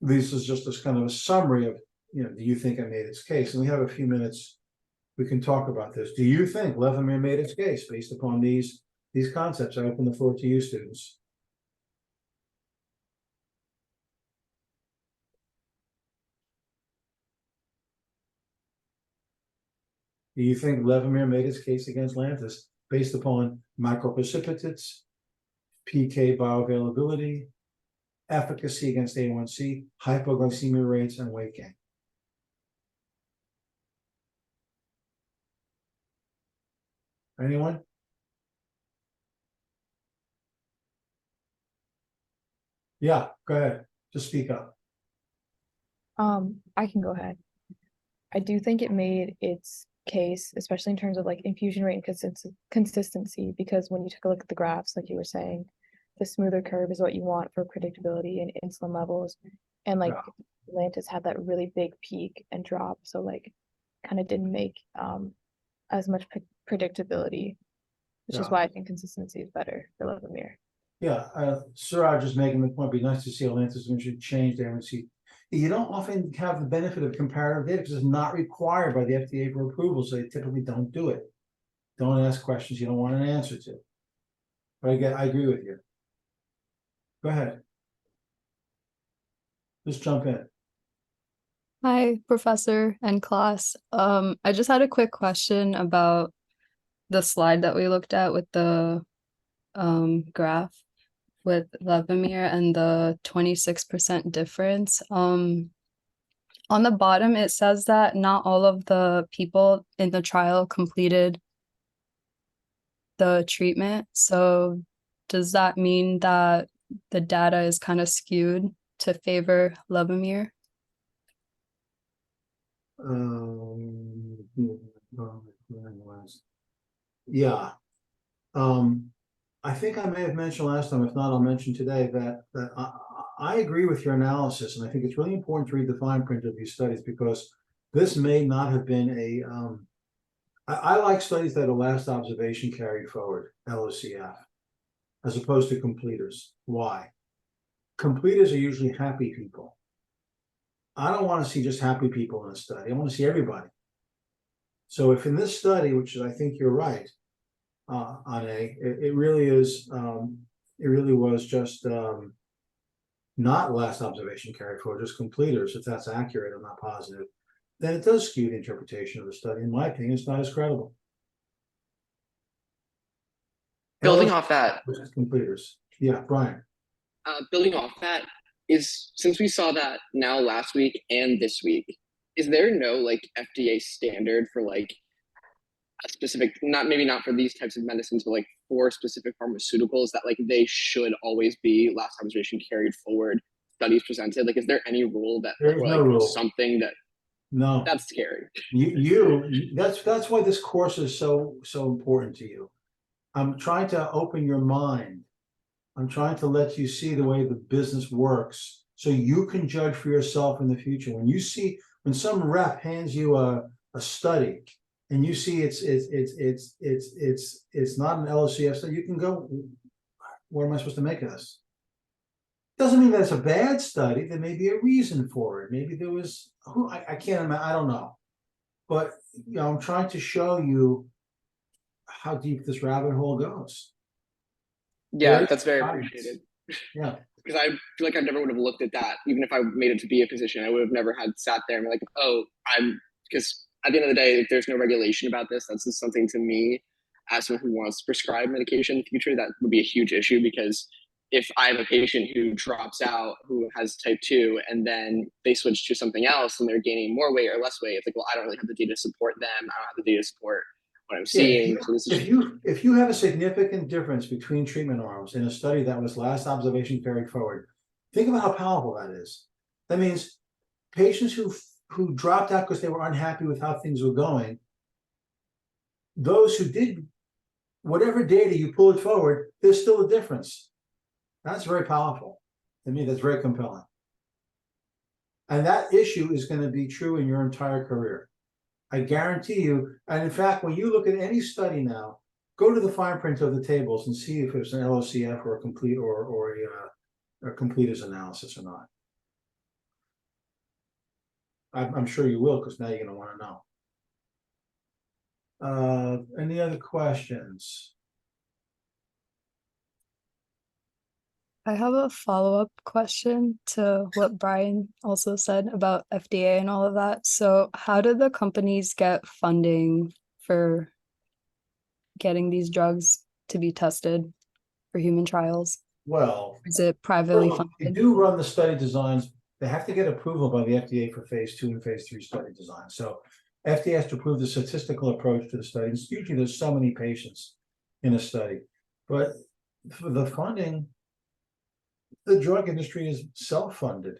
this is just this kind of a summary of, you know, do you think it made its case? And we have a few minutes, we can talk about this. Do you think Levemir made its case based upon these concepts? I open the floor to you, students. Do you think Levemir made its case against Lantus based upon microprecipitates, PK bioavailability, efficacy against A1C, hypoglycemia rates, and weight gain? Anyone? Yeah, go ahead. Just speak up. I can go ahead. I do think it made its case, especially in terms of like infusion rate and consistency, because when you took a look at the graphs, like you were saying, the smoother curve is what you want for predictability and insulin levels. And like Lantus had that really big peak and drop, so like kind of didn't make as much predictability, which is why I think consistency is better for Levemir. Yeah, Suraj is making the point. It'd be nice to see a Lantus should change there and see. You don't often have the benefit of comparative data because it's not required by the FDA for approval, so they typically don't do it. Don't ask questions you don't want an answer to. But I agree with you. Go ahead. Just jump in. Hi, professor and class. I just had a quick question about the slide that we looked at with the graph with Levemir and the 26% difference. On the bottom, it says that not all of the people in the trial completed the treatment. So does that mean that the data is kind of skewed to favor Levemir? Yeah. I think I may have mentioned last time, if not, I'll mention today that I agree with your analysis, and I think it's really important to read the fine print of these studies because this may not have been a. I like studies that are last observation carried forward, LOCF, as opposed to completers. Why? Completers are usually happy people. I don't want to see just happy people in a study. I want to see everybody. So if in this study, which I think you're right, it really is, it really was just not last observation carried forward, just completers. If that's accurate, I'm not positive. Then it does skew the interpretation of the study. In my opinion, it's not as credible. Building off that, completers. Yeah, Brian. Building off that is, since we saw that now last week and this week, is there no like FDA standard for like a specific, maybe not for these types of medicines, but like for specific pharmaceuticals that like they should always be last observation carried forward studies presented? Like, is there any rule that There's or no like rule. something that No, that's scary? That's why this course is so important to you. I'm trying to open your mind. I'm trying to let you see the way the business works so you can judge for yourself in the future. When some rep hands you a study and you see it's not an LOCF study, you can go, what am I supposed to make of this? Doesn't mean that it's a bad study. There may be a reason for it. Maybe there was, I can't imagine, I don't know. But I'm trying to show you how deep this rabbit hole goes. Yeah, that's very appreciated. Yeah. Because I feel like I never would have looked at that. Even if I made it to be a physician, I would have never had sat there and be like, oh, because at the end of the day, if there's no regulation about this, that's just something to me as someone who wants to prescribe medication in the future, that would be a huge issue. Because if I have a patient who drops out, who has type 2, and then they switch to something else and they're gaining more weight or less weight, it's like, well, I don't really have the data to support them. I don't have the data to support what I'm seeing. So this is if you have a significant difference between treatment arms in a study that was last observation carried forward, think about how powerful that is. That means patients who dropped out because they were unhappy with how things were going, those who did, whatever data you pull it forward, there's still a difference. That's very powerful. To me, that's very compelling. And that issue is going to be true in your entire career. I guarantee you. And in fact, when you look at any study now, go to the fine print of the tables and see if it's an LOCF or a complete or a completers analysis or not. I'm sure you will, because now you're going to want to know. Any other questions? I have a follow-up question to what Brian also said about FDA and all of that. So how did the companies get funding for getting these drugs to be tested for human trials? Well, is it privately they funded? do run the study designs. They have to get approval by the FDA for phase 2 and phase 3 study design. So FDA has to approve the statistical approach to the studies. Usually there's so many patients in a study, but for the funding, the drug industry is self-funded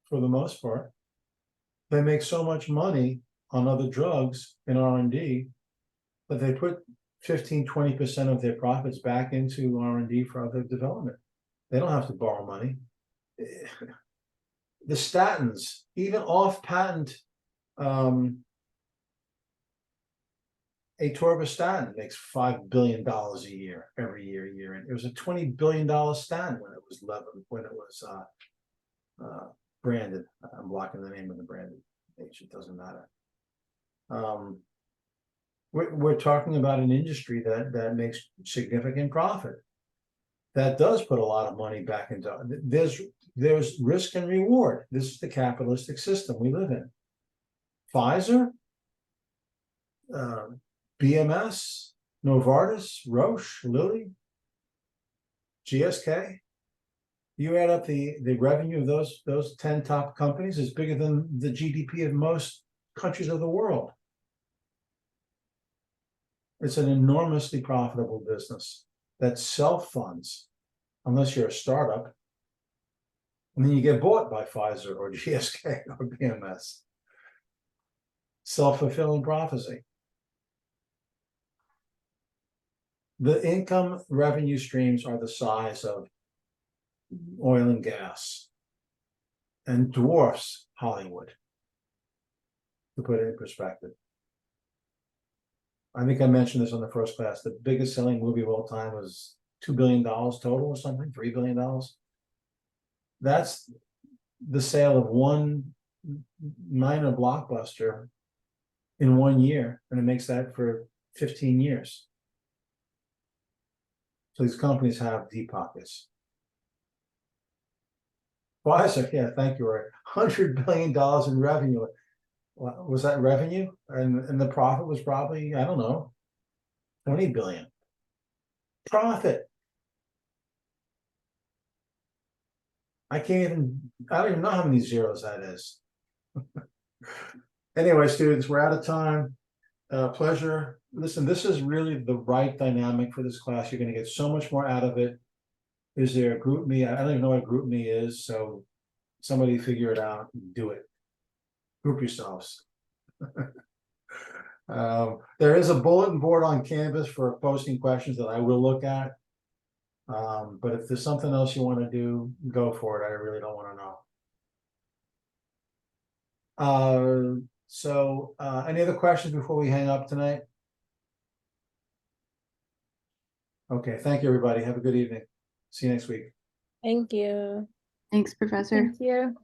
for the most part. They make so much money on other drugs in R&D that they put 15-20% of their profits back into R&D for other development. They don't have to borrow money. The statins, even off-patent, atorvastatin makes $5 billion a year, every year. And it was a $20 billion statin when it was branded. I'm blocking the name of the branded. It doesn't matter. We're talking about an industry that makes significant profit. that does put a lot of money back into, there's risk and reward. This is the capitalistic system we live in. Pfizer, BMS, Novartis, Roche, Lilly, GSK. You add up the revenue of those 10 top companies is bigger than the GDP of most countries of the world. It's an enormously profitable business that self-funds, unless you're a startup. And then you get bought by Pfizer or GSK or BMS. Self-fulfilling prophecy. The income revenue streams are the size of oil and gas and dwarfs Hollywood, to put it in perspective. I think I mentioned this on the first class. The biggest selling movie of all time was $2 billion total or something, $3 billion. That's the sale of one minor blockbuster in 1 year, and it makes that for 15 years. So these companies have deep pockets. Pfizer, yeah, thank you, Ray. $100 billion in revenue. Was that revenue? And the profit was probably, I don't know, 20 billion. Profit. I don't even know how many zeros that is. Anyway, students, we're out of time. Pleasure. Listen, this is really the right dynamic for this class. You're going to get so much more out of it. Is there a group me? I don't even know what a group me is. So somebody figure it out and do it. Group yourselves. There is a bulletin board on Canvas for posting questions that I will look at. But if there's something else you want to do, go for it. I really don't want to know. Any other questions before we hang up tonight? Okay, thank you, everybody. Have a good evening. See you next week. Thank you. Thanks, Professor. Thank you.